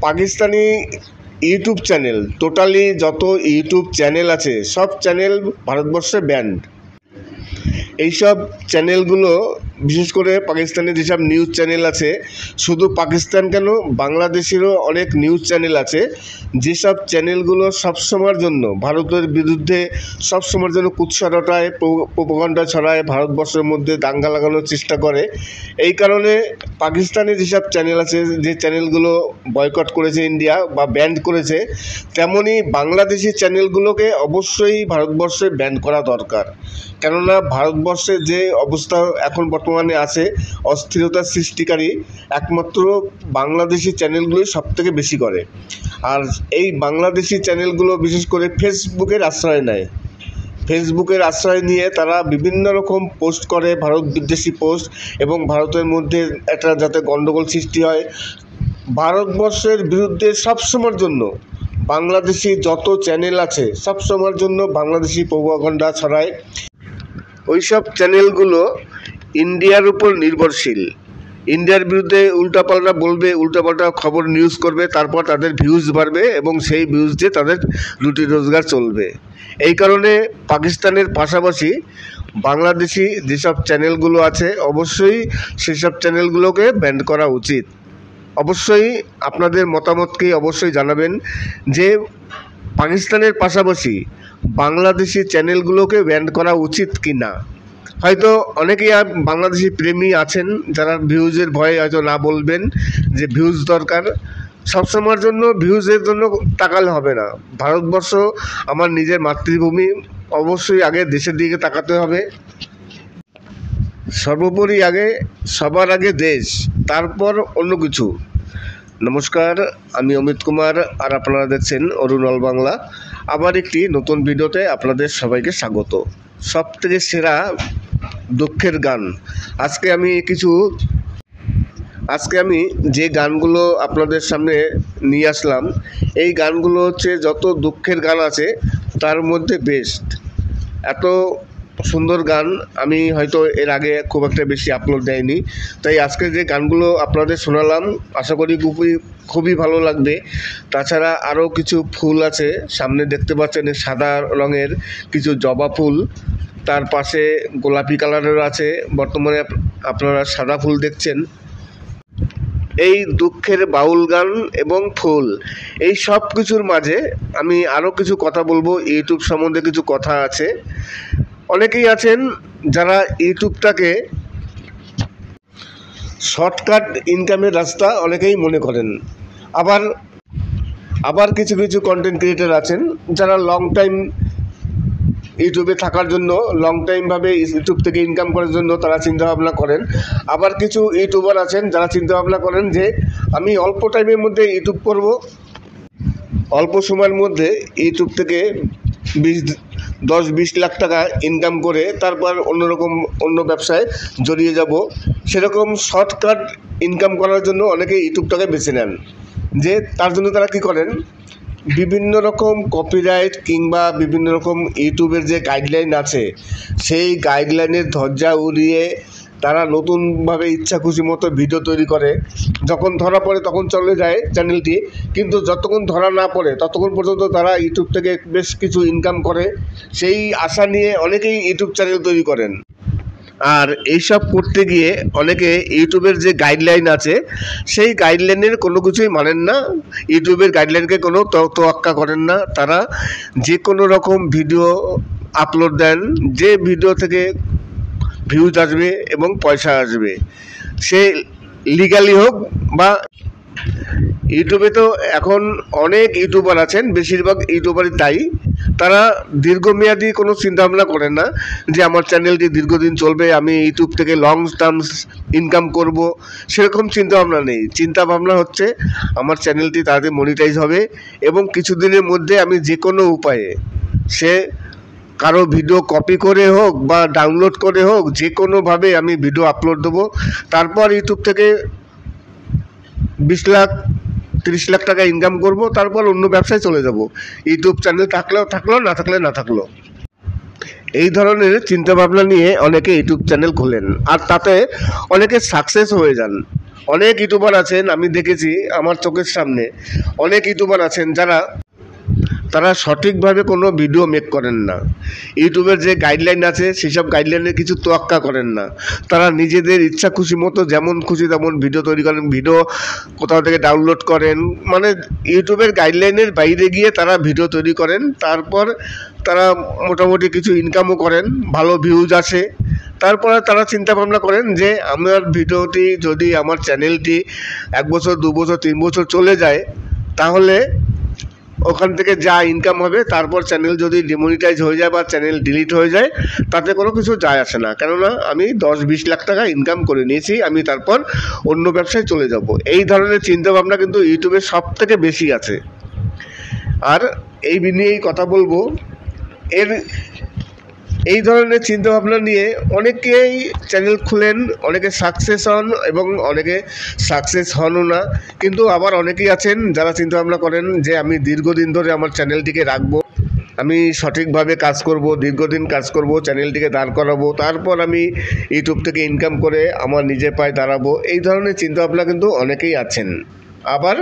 পাকিস্তানি ইউটিউব চ্যানেল, টোটালি যত ইউটিউব চ্যানেল আছে সব চ্যানেল ভারতবর্ষে ব্যান্ড। এইসব চ্যানেলগুলো বিশেষ করে পাকিস্তানের যেসব নিউজ চ্যানেল আছে, শুধু পাকিস্তান কেন বাংলাদেশেরও অনেক নিউজ চ্যানেল আছে, যেসব চ্যানেলগুলো সবসময়ের জন্য ভারতের বিরুদ্ধে সবসময়ের জন্য কুৎসা রটায়, প্রোপাগান্ডা ছড়ায়, ভারতবর্ষের মধ্যে দাঙ্গা লাগানোর চেষ্টা করে। এই কারণে পাকিস্তানে যেসব চ্যানেল আছে, যে চ্যানেলগুলো বয়কট করেছে ইন্ডিয়া বা ব্যান করেছে, তেমনই বাংলাদেশি চ্যানেলগুলোকে অবশ্যই ভারতবর্ষে ব্যান করা দরকার। কেননা ভারতবর্ষে যে অবস্থা এখন বর্তমানে আছে, অস্থিরতা সৃষ্টিকারী, একমাত্র বাংলাদেশি চ্যানেলগুলোই সবথেকে বেশি করে। আর এই বাংলাদেশি চ্যানেলগুলো বিশেষ করে ফেসবুকের আশ্রয় নেয়। ফেসবুকের আশ্রয় নিয়ে তারা বিভিন্ন রকম পোস্ট করে, ভারত বিদ্বেষী পোস্ট, এবং ভারতের মধ্যে একটা যাতে গণ্ডগোল সৃষ্টি হয়। ভারতবর্ষের বিরুদ্ধে সবসময়ের জন্য বাংলাদেশি যত চ্যানেল আছে সবসময়ের জন্য বাংলাদেশি প্রোপাগান্ডা ছড়ায়। ওইসব চ্যানেলগুলো ইন্ডিয়ার উপর নির্ভরশীল, ইন্ডিয়ার বিরুদ্ধে উল্টাপাল্টা বলবে, উল্টাপাল্টা খবর নিউজ করবে, তারপর তাদের ভিউজ বাড়বে এবং সেই ভিউজ দিয়ে তাদের রুটি রোজগার চলবে। এই কারণে পাকিস্তানের পাশাপাশি বাংলাদেশি যেসব চ্যানেলগুলো আছে অবশ্যই সেসব চ্যানেলগুলোকে ব্যান করা উচিত। অবশ্যই আপনাদের মতামতকে অবশ্যই জানাবেন যে পাকিস্তানের পাশাপাশি বাংলাদেশি চ্যানেলগুলোকে ব্যান করা উচিত কি না। হয়তো অনেকেই বাংলাদেশি প্রেমী আছেন যারা ভিউজের ভয়ে হয়তো না বলবেন যে ভিউজ দরকার। সবসময়ের জন্য ভিউজের জন্য তাকালে হবে না। ভারতবর্ষ আমার নিজের মাতৃভূমি, অবশ্যই আগে দেশের দিকে তাকাতে হবে। সর্বোপরি সবার আগে দেশ, তারপর অন্য কিছু। নমস্কার, আমি অমিত কুমার আর আপনারা দেখছেন অরুণ অল বাংলা। আবার একটি নতুন ভিডিওতে আপনাদের সবাইকে স্বাগত। সবথেকে সেরা দুঃখের গান আজকে আমি যে গানগুলো আপনাদের সামনে নিয়ে আসলাম, এই গানগুলো হচ্ছে যত দুঃখের গান আছে তার মধ্যে বেস্ট। এত সুন্দর গান আমি হয়তো এর আগে খুব একটা বেশি আপলোড দেয়নি, তাই আজকে যে গানগুলো আপনাদের শোনালাম আশা করি খুবই ভালো লাগবে। তাছাড়া আরও কিছু ফুল আছে, সামনে দেখতে পাচ্ছেন সাদা রঙের কিছু জবা ফুল, তার পাশে গোলাপি কালারের আছে, বর্তমানে আপনারা সাদা ফুল দেখছেন। এই দুঃখের বাউল গান এবং ফুল, এই সব কিছুর মাঝে আমি আরও কিছু কথা বলবো। ইউটিউব সম্বন্ধে কিছু কথা আছে। অনেকেই আছেন যারা ইউটিউবটাকে শর্টকাট ইনকামের রাস্তা অনেকেই মনে করেন, আবার কিছু কিছু কন্টেন্ট ক্রিয়েটার আছেন যারা লং টাইম ইউটিউবে থাকার জন্য, লং টাইমভাবে ইউটিউব থেকে ইনকাম করার জন্য তারা চিন্তাভাবনা করেন। আবার কিছু ইউটিউবার আছেন যারা চিন্তাভাবনা করেন যে আমি অল্প টাইমের মধ্যে ইউটিউব করব, অল্প সময়ের মধ্যে ইউটিউব থেকে 10-20 লাখ টাকা ইনকাম করে তারপর অন্য ব্যবসায় জড়িয়ে যাব। সেরকম শর্টকাট ইনকাম করার জন্য অনেকে ইউটিউবটাকে বেছে নেন। যে তার জন্য তারা কি করেন, বিভিন্ন রকম কপিরাইট কিংবা বিভিন্ন রকম ইউটিউবের যে গাইডলাইন আছে সেই গাইডলাইনের ধজ্জা উড়িয়ে তারা নতুনভাবে ইচ্ছা খুশি মতো ভিডিও তৈরি করে। যখন ধরা পড়ে তখন চলে যায় চ্যানেলটি, কিন্তু যতক্ষণ ধরা না পড়ে ততক্ষণ পর্যন্ত তারা ইউটিউব থেকে বেশ কিছু ইনকাম করে, সেই আশা নিয়ে অনেকেই ইউটিউব চ্যানেল তৈরি করেন। আর এইসব করতে গিয়ে অনেকে ইউটিউবের যে গাইডলাইন আছে সেই গাইডলাইনের কোনো কিছুই মানেন না, ইউটিউবের গাইডলাইনকে কোনো তোয়াক্কা করেন না। তারা যে কোনো রকম ভিডিও আপলোড দেন, যে ভিডিও থেকে ভিউজ আসবে এবং পয়সা আসবে, সে লিগালি হোক বা ইউটিউবে তো এখন অনেক ইউটিউবার আছেন, বেশিরভাগ ইউটিউবারই তাই, তারা দীর্ঘমেয়াদী কোনো চিন্তাভাবনা করেন না যে আমার চ্যানেলটি দীর্ঘদিন চলবে, আমি ইউটিউব থেকে লং টার্ম ইনকাম করব, সেরকম চিন্তাভাবনা নেই। চিন্তাভাবনা হচ্ছে আমার চ্যানেলটি তাড়াতাড়ি মনিটাইজ হবে এবং কিছুদিনের মধ্যে আমি যে কোনো উপায়ে, সে কারো ভিডিও কপি করে হোক বা ডাউনলোড করে হোক, যে কোনোভাবে আমি ভিডিও আপলোড দেবো, তারপর ইউটিউব থেকে 20 লাখ 30 লাখ টাকা ইনকাম করব, তারপর অন্য ব্যবসায় চলে যাব। ইউটিউব চ্যানেল থাকলো না থাকলো। এই ধরনের চিন্তাভাবনা নিয়ে অনেকে ইউটিউব চ্যানেল খোলেন আর তাতে অনেকে সাকসেস হয়ে যান। অনেক ইউটিউবার আছেন, আমি দেখেছি আমার চোখের সামনে অনেক ইউটিউবার আছেন তারা সঠিকভাবে কোনো ভিডিও মেক করেন না, ইউটিউবের যে গাইডলাইন আছে সেসব গাইডলাইনের কিছু তোয়াক্কা করেন না। তারা নিজেদের ইচ্ছা খুশি মতো যেমন খুশি তেমন ভিডিও তৈরি করেন, ভিডিও কোথাও থেকে ডাউনলোড করেন, মানে ইউটিউবের গাইডলাইনের বাইরে গিয়ে তারা ভিডিও তৈরি করেন। তারপর তারা মোটামুটি কিছু ইনকামও করেন, ভালো ভিউজ আসে। তারপরে তারা চিন্তা ভাবনা করেন যে আমার ভিডিওটি যদি, আমার চ্যানেলটি 1 বছর 2 বছর 3 বছর চলে যায়, তাহলে ওখান থেকে যা ইনকাম হবে, তারপর চ্যানেল যদি ডিমনিটাইজ হয়ে যায় বা চ্যানেল ডিলিট হয়ে যায়, তাতে কোনো কিছু যায় আসে না, কেননা আমি 10-20 লাখ টাকা ইনকাম করে নিয়েছি, আমি তারপর অন্য ব্যবসায় চলে যাব। এই ধরনের চিন্তাভাবনা কিন্তু ইউটিউবে সব থেকে বেশি আছে। আর এই নিয়েই কথা বলবো, এই ধরনের চিন্তাভাবনা নিয়ে অনেকেই চ্যানেল খুলেন, অনেকে সাকসেস হন এবং অনেকে সাকসেস হনও না। কিন্তু আবার অনেকেই আছেন যারা চিন্তাভাবনা করেন যে আমি দীর্ঘদিন ধরে আমার চ্যানেলটিকে রাখবো, আমি সঠিকভাবে কাজ করব, দীর্ঘদিন কাজ করব, চ্যানেলটিকে দাঁড় করাবো, তারপর আমি ইউটিউব থেকে ইনকাম করে আমার নিজের পায়ে দাঁড়াবো। এই ধরনের চিন্তাভাবনা কিন্তু অনেকেই আছেন। আবার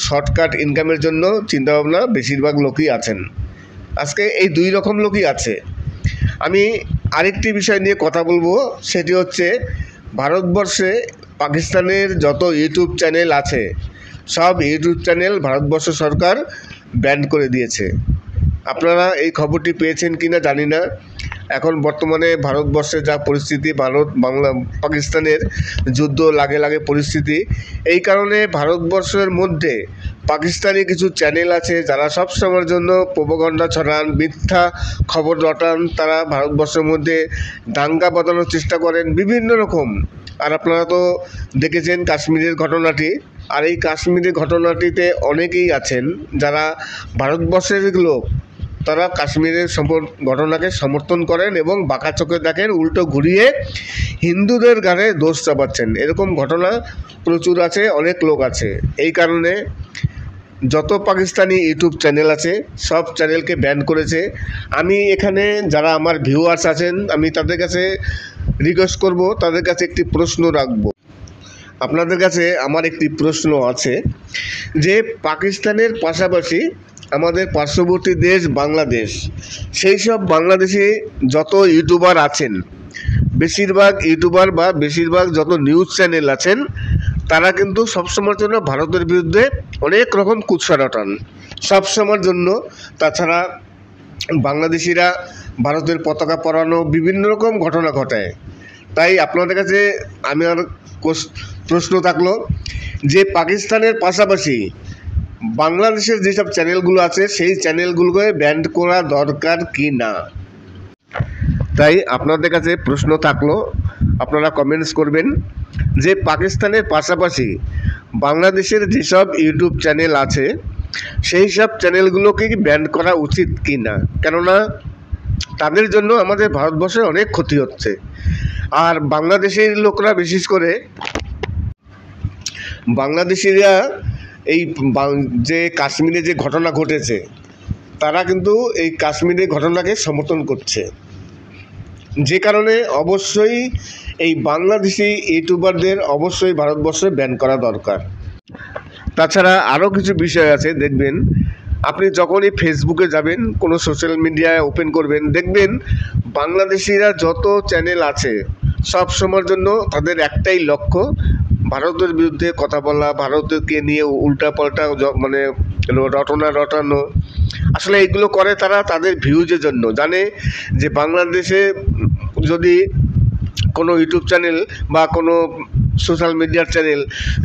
শর্টকাট ইনকামের জন্য চিন্তাভাবনা বেশিরভাগ লোকই আছেন। আজকে এই 2 রকম লোকই আছে। আমি আরেকটি বিষয় নিয়ে কথা বলবো, সেটি হচ্ছে ভারতবর্ষে পাকিস্তানের যত ইউটিউব চ্যানেল আছে সব ইউটিউব চ্যানেল ভারতবর্ষ সরকার ব্যান করে দিয়েছে। আপনারা এই খবরটি পেয়েছেন কিনা জানি না। এখন বর্তমানে ভারতবর্ষে যা পরিস্থিতি, পাকিস্তানের যুদ্ধ লাগে পরিস্থিতি, এই কারণে ভারতবর্ষের মধ্যে পাকিস্তানি কিছু চ্যানেল আছে যারা সব সময়ের জন্য প্রোপাগান্ডা ছড়ান, মিথ্যা খবর রটান, তারা ভারতবর্ষের মধ্যে দাঙ্গা বাঁধানোর চেষ্টা করেন বিভিন্ন রকম। আর আপনারা তো দেখেছেন কাশ্মীরের ঘটনাটি, আর এই কাশ্মীরের ঘটনাটিতে অনেকেই আছেন যারা ভারতবর্ষের লোক, তারা কাশ্মীরের ঘটনাকে সমর্থন করেন এবং বাঁকা চোখে দেখেন, উল্টো ঘুরিয়ে হিন্দুদের ঘাড়ে দোষ চাপাচ্ছেন। এরকম ঘটনা প্রচুর আছে, অনেক লোক আছে। এই কারণে যত পাকিস্তানি ইউটিউব চ্যানেল আছে সব চ্যানেলকে ব্যান করেছে। আমি এখানে যারা আমার ভিউয়ার্স আছেন আমি তাদের কাছে রিকোয়েস্ট করব, তাদের কাছে একটি প্রশ্ন রাখব। আপনাদের কাছে আমার একটি প্রশ্ন আছে যে পাকিস্তানের পাশাপাশি আমাদের পার্শ্ববর্তী দেশ বাংলাদেশ, সেই সব বাংলাদেশে যত ইউটিউবার আছেন, বেশিরভাগ ইউটিউবার বা বেশিরভাগ যত নিউজ চ্যানেল আছেন তারা কিন্তু সবসময়ের জন্য ভারতের বিরুদ্ধে অনেক রকম কুৎসা রটান সবসময়ের জন্য। তাছাড়া বাংলাদেশিরা ভারতের পতাকা পরানো বিভিন্ন রকম ঘটনা ঘটায়। তাই আপনাদের কাছে আমার প্রশ্ন থাকলো যে পাকিস্তানের পাশাপাশি বাংলাদেশের যেসব চ্যানেলগুলো আছে সেই চ্যানেলগুলোকে ব্যান করা দরকার কি না। তাই আপনাদের কাছে প্রশ্ন থাকলো, আপনারা কমেন্টস করবেন যে পাকিস্তানের পাশাপাশি বাংলাদেশের যেসব ইউটিউব চ্যানেল আছে সেই সব চ্যানেলগুলোকে ব্যান করা উচিত কি না, কেননা তাদের জন্য আমাদের ভারতবর্ষে অনেক ক্ষতি হচ্ছে। আর বাংলাদেশের লোকরা বিশেষ করে বাংলাদেশিরা এই যে কাশ্মীরে যে ঘটনা ঘটেছে তারা কিন্তু এই কাশ্মীরের ঘটনাকে সমর্থন করছে, যে কারণে অবশ্যই এই বাংলাদেশি ইউটিউবারদের অবশ্যই ভারতবর্ষে ব্যান করা দরকার। তাছাড়া আরও কিছু বিষয় আছে, দেখবেন আপনি যখনই ফেসবুকে যাবেন, কোনো সোশ্যাল মিডিয়ায় ওপেন করবেন, দেখবেন বাংলাদেশিরা যত চ্যানেল আছে সব সময়ের জন্য তাদের একটাই লক্ষ্য ভারতের বিরুদ্ধে কথা বলা, ভারতকে নিয়ে উল্টাপাল্টা মানে রটনা রটানো। আসলে এইগুলো করে তারা তাদের ভিউজের জন্য, জানে যে বাংলাদেশে যদি কোনো ইউটিউব চ্যানেল বা কোনো সোশ্যাল মিডিয়ার চ্যানেল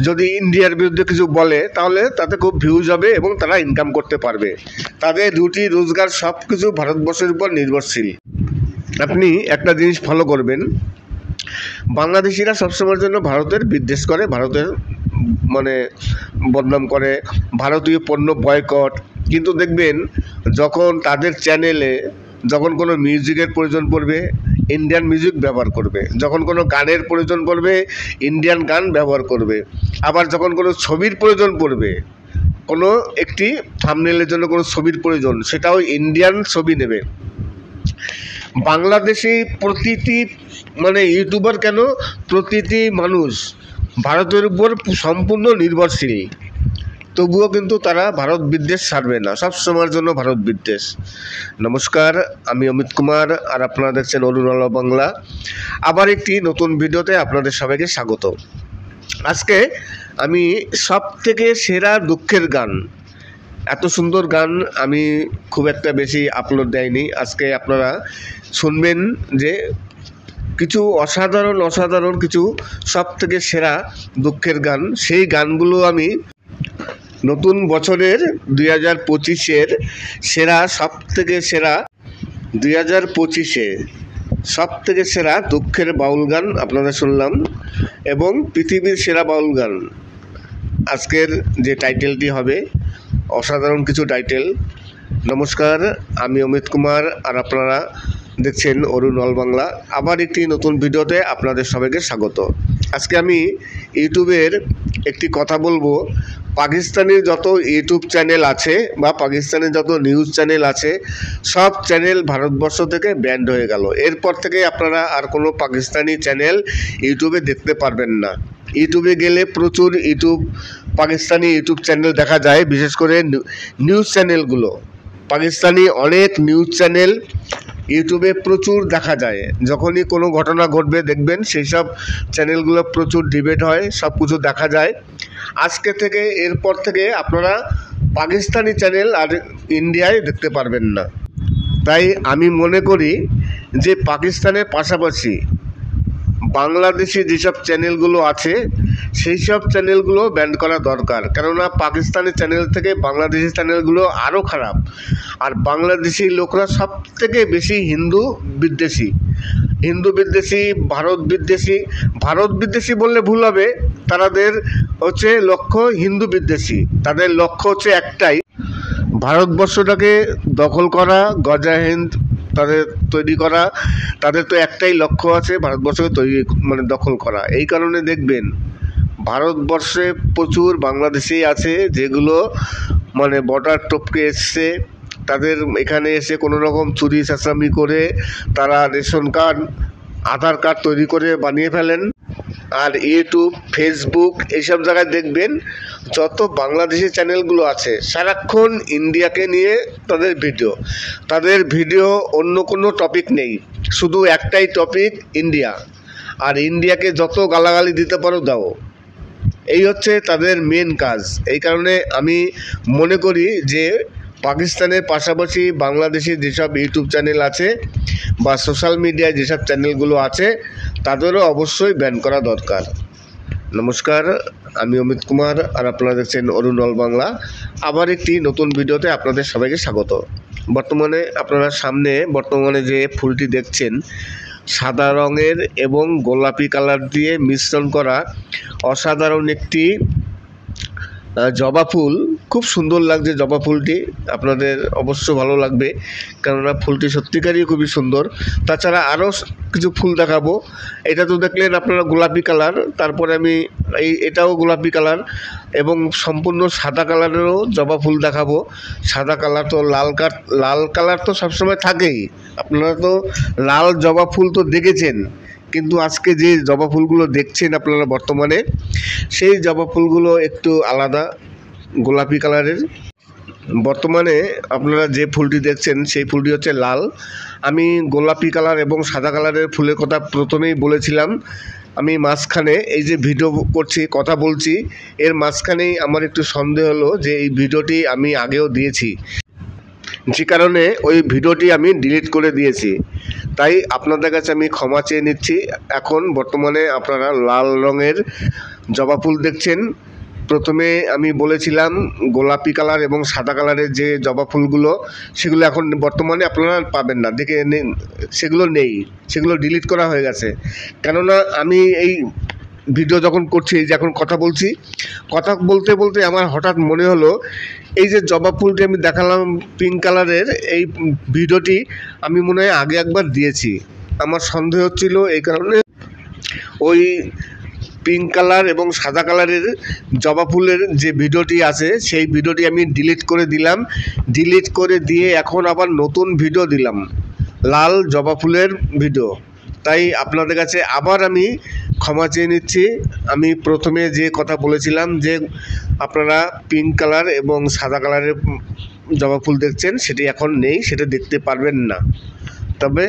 যদি ইন্ডিয়ার বিরুদ্ধে কিছু বলে তাহলে তাতে খুব ভিউজ হবে এবং তারা ইনকাম করতে পারবে। তাদের রুটি রোজগার সব কিছু ভারতবর্ষের উপর নির্ভরশীল। আপনি একটা জিনিস ফলো করবেন, বাংলাদেশিরা সবসময়ের জন্য ভারতের বিদ্বেষ করে, ভারতের মানে বদনাম করে, ভারতীয় পণ্য বয়কট। কিন্তু দেখবেন যখন তাদের চ্যানেলে যখন কোনো মিউজিকের প্রয়োজন পড়বে ইন্ডিয়ান মিউজিক ব্যবহার করবে, যখন কোনো গানের প্রয়োজন পড়বে ইন্ডিয়ান গান ব্যবহার করবে, আবার যখন কোনো ছবির প্রয়োজন পড়বে, কোনো একটি থাম্বনেইলের জন্য কোনো ছবির প্রয়োজন সেটাও ইন্ডিয়ান ছবি নেবে। বাংলাদেশি প্রতিটি মানে ইউটিউবার কেন প্রতিটি মানুষ ভারতের উপর সম্পূর্ণ নির্ভরশীল, তবুও কিন্তু তারা ভারত বিদ্বেষ ছাড়বে না, সব সময়ের জন্য ভারত বিদ্বেষ। নমস্কার, আমি অমিত কুমার আর আপনারা দেখছেন অরুণ বাংলা। আবার একটি নতুন ভিডিওতে আপনাদের সবাইকে স্বাগত। আজকে আমি সব থেকে সেরা দুঃখের গান, এত সুন্দর গান আমি খুব একটা বেশি আপলোড দেয়নি। আজকে আপনারা শুনবেন যে কিছু অসাধারণ কিছু সব থেকে সেরা দুঃখের গান। সেই গানগুলো আমি নতুন বছরের 2025-এর সেরা সব থেকে সেরা 2025-এ সব থেকে সেরা দুঃখের বাউল গান আপনাদের শুনলাম এবং পৃথিবীর সেরা বাউল গান। আজকের যে টাইটেলটি হবে অসাধারণ কিছু টাইটেল। নমস্কার, আমি অমিত কুমার আর আপনারা দেখছেন অরুণ বাংলা। আবার একটি নতুন ভিডিওতে আপনাদের সবাইকে স্বাগত। আজকে আমি ইউটিউবের একটি কথা বলবো। পাকিস্তানের যত ইউটিউব চ্যানেল আছে বা পাকিস্তানের যত নিউজ চ্যানেল আছে সব চ্যানেল ভারতবর্ষ থেকে ব্যান্ড হয়ে গেল। এরপর থেকে আপনারা আর কোনো পাকিস্তানি চ্যানেল ইউটিউবে দেখতে পারবেন না। ইউটিউবে গেলে প্রচুর পাকিস্তানি ইউটিউব চ্যানেল দেখা যায়, বিশেষ করে নিউজ চ্যানেলগুলো। পাকিস্তানি অনেক নিউজ চ্যানেল ইউটিউবে প্রচুর দেখা যায়। যখনই কোনো ঘটনা ঘটবে দেখবেন সেই সব চ্যানেলগুলো প্রচুর ডিবেট হয়, সব কিছু দেখা যায়। আজকে থেকে এরপর থেকে আপনারা পাকিস্তানি চ্যানেল আর ইন্ডিয়ায় দেখতে পারবেন না। তাই আমি মনে করি যে পাকিস্তানের পাশাপাশি বাংলাদেশি যেসব চ্যানেলগুলো আছে সেই সব চ্যানেলগুলো ব্যান করা দরকার, কেননা পাকিস্তানি চ্যানেল থেকে বাংলাদেশি চ্যানেলগুলো আরও খারাপ। আর বাংলাদেশি লোকরা সব থেকে বেশি হিন্দু বিদ্বেষী, ভারত বিদ্বেষী বললে ভুল হবে। তাদের হচ্ছে লক্ষ্য হিন্দু বিদ্বেষী, তাদের লক্ষ্য হচ্ছে একটাই, ভারতবর্ষটাকে দখল করা, গজা হিন্দ তাদের তৈরি করা। তাদের তো একটাই লক্ষ্য আছে, ভারতবর্ষকে দখল করা। এই কারণে দেখবেন ভারতবর্ষে প্রচুর বাংলাদেশি আছে যেগুলো মানে বর্ডার টপকে এসছে, তাদের এখানে এসে কোনো রকম চুরি চাঁচামি করে তারা রেশন কার্ড, আধার কার্ড তৈরি করে বানিয়ে ফেলেন। আর ইউটিউব, ফেসবুক এইসব জায়গায় দেখবেন যত বাংলাদেশি চ্যানেলগুলো আছে সারাক্ষণ ইন্ডিয়াকে নিয়ে তাদের ভিডিও অন্য কোনো টপিক নেই, শুধু একটাই টপিক ইন্ডিয়া। আর ইন্ডিয়াকে যত গালাগালি দিতে পারো দাও, এই হচ্ছে তাদের মেন কাজ। এই কারণে আমি মনে করি যে পাকিস্তানের পাশাপাশি বাংলাদেশি যেসব ইউটিউব চ্যানেল আছে বা সোশ্যাল মিডিয়ায় যেসব চ্যানেলগুলো আছে তাদেরও অবশ্যই ব্যান করা দরকার। নমস্কার, আমি অমিত কুমার আর আপনারা দেখছেন অরুণ অল বাংলা। আবার একটি নতুন ভিডিওতে আপনাদের সবাইকে স্বাগত। বর্তমানে যে ফুলটি দেখছেন সাদা রঙের এবং গোলাপি কালার দিয়ে মিশ্রণ করা অসাধারণ একটি জবা ফুল। খুব সুন্দর লাগছে জবা ফুলটি, আপনাদের অবশ্য ভালো লাগবে, কেননা ফুলটি সত্যিকারই খুবই সুন্দর। তাছাড়া আরও কিছু ফুল দেখাবো। এটা তো দেখলেন আপনারা গোলাপি কালার, তারপরে আমি এটাও গোলাপি কালার এবং সম্পূর্ণ সাদা কালারেরও জবা ফুল দেখাবো। সাদা কালার তো লাল কালার তো সবসময় থাকেই, আপনারা তো লাল জবা ফুল তো দেখেছেন, কিন্তু আজকে যে জবা ফুলগুলো দেখছেন আপনারা বর্তমানে, সেই জবা ফুলগুলো একটু আলাদা, গোলাপি কালারের। বর্তমানে আপনারা যে ফুলটি দেখছেন সেই ফুলটি হচ্ছে লাল। আমি গোলাপি কালার এবং সাদা কালারের ফুলের কথা প্রথমেই বলেছিলাম। আমি মাঝখানে এই যে ভিডিও করছি, কথা বলছি, এর মাঝখানেই আমার একটু সন্দেহ হলো যে এই ভিডিওটি আমি আগেও দিয়েছি, যে কারণে ওই ভিডিওটি আমি ডিলিট করে দিয়েছি। তাই আপনাদের কাছে আমি ক্ষমা চেয়ে নিচ্ছি। এখন বর্তমানে আপনারা লাল রঙের জবা ফুল দেখছেন। প্রথমে আমি বলেছিলাম গোলাপি কালার এবং সাদা কালারের যে জবা ফুলগুলো, সেগুলো এখন বর্তমানে আপনারা পাবেন না, দেখে সেগুলো নেই, সেগুলো ডিলিট করা হয়ে গেছে। কেননা আমি এই ভিডিও যখন করছি, যখন কথা বলতে বলতে আমার হঠাৎ মনে হলো এই যে জবা ফুলটি আমি দেখালাম পিঙ্ক কালারের, এই ভিডিওটি আমি মনে হয় আগে একবার দিয়েছি। আমার সন্দেহ হচ্ছিল, এই কারণে ওই পিঙ্ক কালার এবং সাদা কালারের জবা ফুলের যে ভিডিওটি আছে সেই ভিডিওটি আমি ডিলিট করে দিলাম। ডিলিট করে দিয়ে এখন আবার নতুন ভিডিও দিলাম, লাল জবা ফুলের ভিডিও। তাই আপনাদের কাছে আবার আমি ক্ষমা চেয়ে নিচ্ছি। আমি প্রথমে যে কথা বলেছিলাম যে আপনারা পিঙ্ক কালার এবং সাদা কালারের জবা ফুল দেখছেন, সেটি এখন নেই, সেটা দেখতে পারবেন না। তবে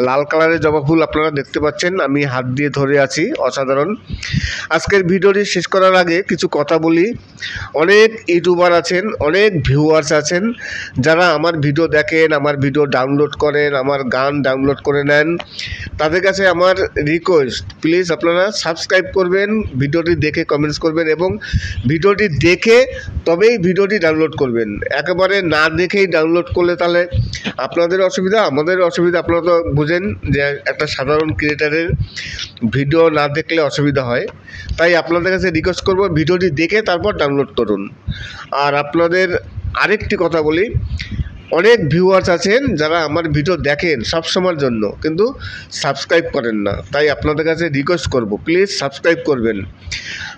লাল কালারের জবা ফুল আপনারা দেখতে পাচ্ছেন, আমি হাত দিয়ে ধরে আছি, অসাধারণ। আজকের ভিডিওটি শেষ করার আগে কিছু কথা বলি। অনেক ইউটিউবার আছেন, অনেক ভিউয়ার্স আছেন যারা আমার ভিডিও দেখেন, আমার ভিডিও ডাউনলোড করেন, আমার গান ডাউনলোড করে নেন। তাদের কাছে আমার রিকোয়েস্ট, প্লিজ আপনারা সাবস্ক্রাইব করবেন, ভিডিওটি দেখে কমেন্টস করবেন এবং ভিডিওটি দেখে তবেই ভিডিওটি ডাউনলোড করবেন। একেবারে না দেখেই ডাউনলোড করলে তাহলে আপনাদের অসুবিধা, আমাদের অসুবিধা। আপনারা তো বুঝেন যে একটা সাধারণ ক্রিয়েটারের ভিডিও না দেখলে অসুবিধা হয়। তাই আপনাদের কাছে রিকোয়েস্ট করব, ভিডিওটি দেখে তারপর ডাউনলোড করুন। আর আপনাদের আরেকটি কথা বলি, অনেক ভিউয়ার্স আছেন যারা আমার ভিডিও দেখেন সব সময়ের জন্য, কিন্তু সাবস্ক্রাইব করেন না। তাই আপনাদের কাছে রিকোয়েস্ট করব, প্লিজ সাবস্ক্রাইব করবেন।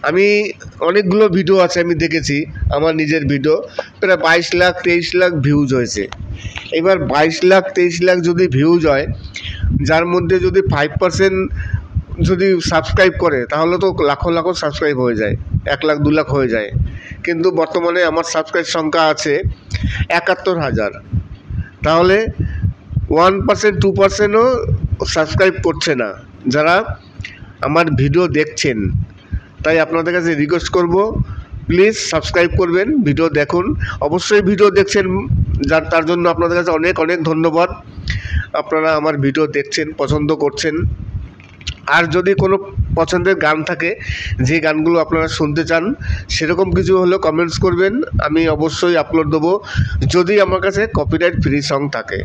আমি অনেকগুলো ভিডিও আছে, আমি দেখেছি আমার নিজের ভিডিও প্রায় 22 লাখ 23 লাখ ভিউজ হয়েছে। এবার 22 লাখ 23 লাখ যদি ভিউজ হয়, যার মধ্যে যদি 5% যদি সাবস্ক্রাইব করে, তাহলে তো লাখো লাখো সাবস্ক্রাইব হয়ে যায়, 1 লাখ 2 লাখ হয়ে যায়। কিন্তু বর্তমানে আমার সাবস্ক্রাইব সংখ্যা আছে 71,000। তাহলে 1% 2%ও সাবস্ক্রাইব করছে না যারা আমার ভিডিও দেখছেন। তাই আপনাদের কাছে রিকোয়েস্ট করব, প্লিজ সাবস্ক্রাইব করবেন, ভিডিও দেখুন। অবশ্যই ভিডিও দেখছেন, তার জন্য আপনাদের কাছে অনেক অনেক ধন্যবাদ। আপনারা আমার ভিডিও দেখছেন, পছন্দ করছেন। আর যদি কোনো পছন্দের গান থাকে, যে গানগুলো আপনারা শুনতে চান, সেরকম কিছু হলে কমেন্টস করবেন, আমি অবশ্যই আপলোড দেবো, যদি আমার কাছে কপিরাইট ফ্রি সং থাকে।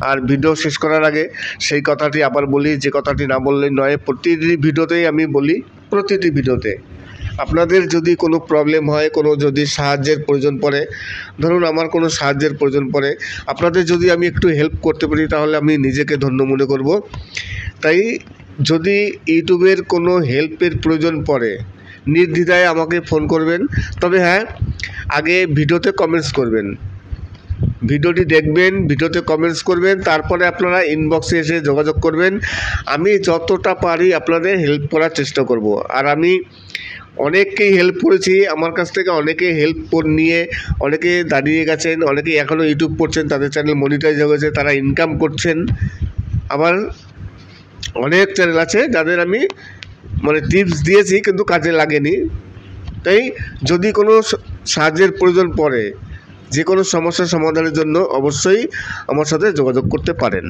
আর ভিডিও শেষ করার আগে সেই কথাটি আবার বলি, যে কথাটি না বললেই নয়, প্রতিটি ভিডিওতেই আমি বলি, প্রতিটি ভিডিওতে আপনাদের যদি কোনো প্রবলেম হয়, কোনো যদি সাহায্যের প্রয়োজন পড়ে, ধরুন আমার কোনো সাহায্যের প্রয়োজন পড়ে, আপনাদের যদি আমি একটু হেল্প করতে পারি, তাহলে আমি নিজেকে ধন্য মনে করব। তাই যদি ইউটিউবের কোনো হেল্পের প্রয়োজন পড়ে, নির্দ্বিধায় আমাকে ফোন করবেন। তবে হ্যাঁ, আগে ভিডিওতে কমেন্টস করবেন, ভিডিওটি দেখবেন, ভিডিওতে কমেন্টস করবেন, তারপরে আপনারা ইনবক্সে এসে যোগাযোগ করবেন। আমি যতটা পারি আপনাদের হেল্প করার চেষ্টা করব। আর আমি অনেককেই হেল্প করেছি, আমার কাছ থেকে অনেকে হেল্প নিয়ে অনেকে দাঁড়িয়ে গেছেন, অনেকে এখনও ইউটিউব করছেন, তাদের চ্যানেল মনিটাইজ হয়ে গেছে, তারা ইনকাম করছেন। আবার অনেক চ্যানেল আছে যাদের আমি টিপস দিয়েছি কিন্তু কাজে লাগেনি। তাই যদি কোনো সাহায্যের প্রয়োজন পড়ে, যে কোনো সমস্যার সমাধানের জন্য অবশ্যই আমার সাথে যোগাযোগ করতে পারেন।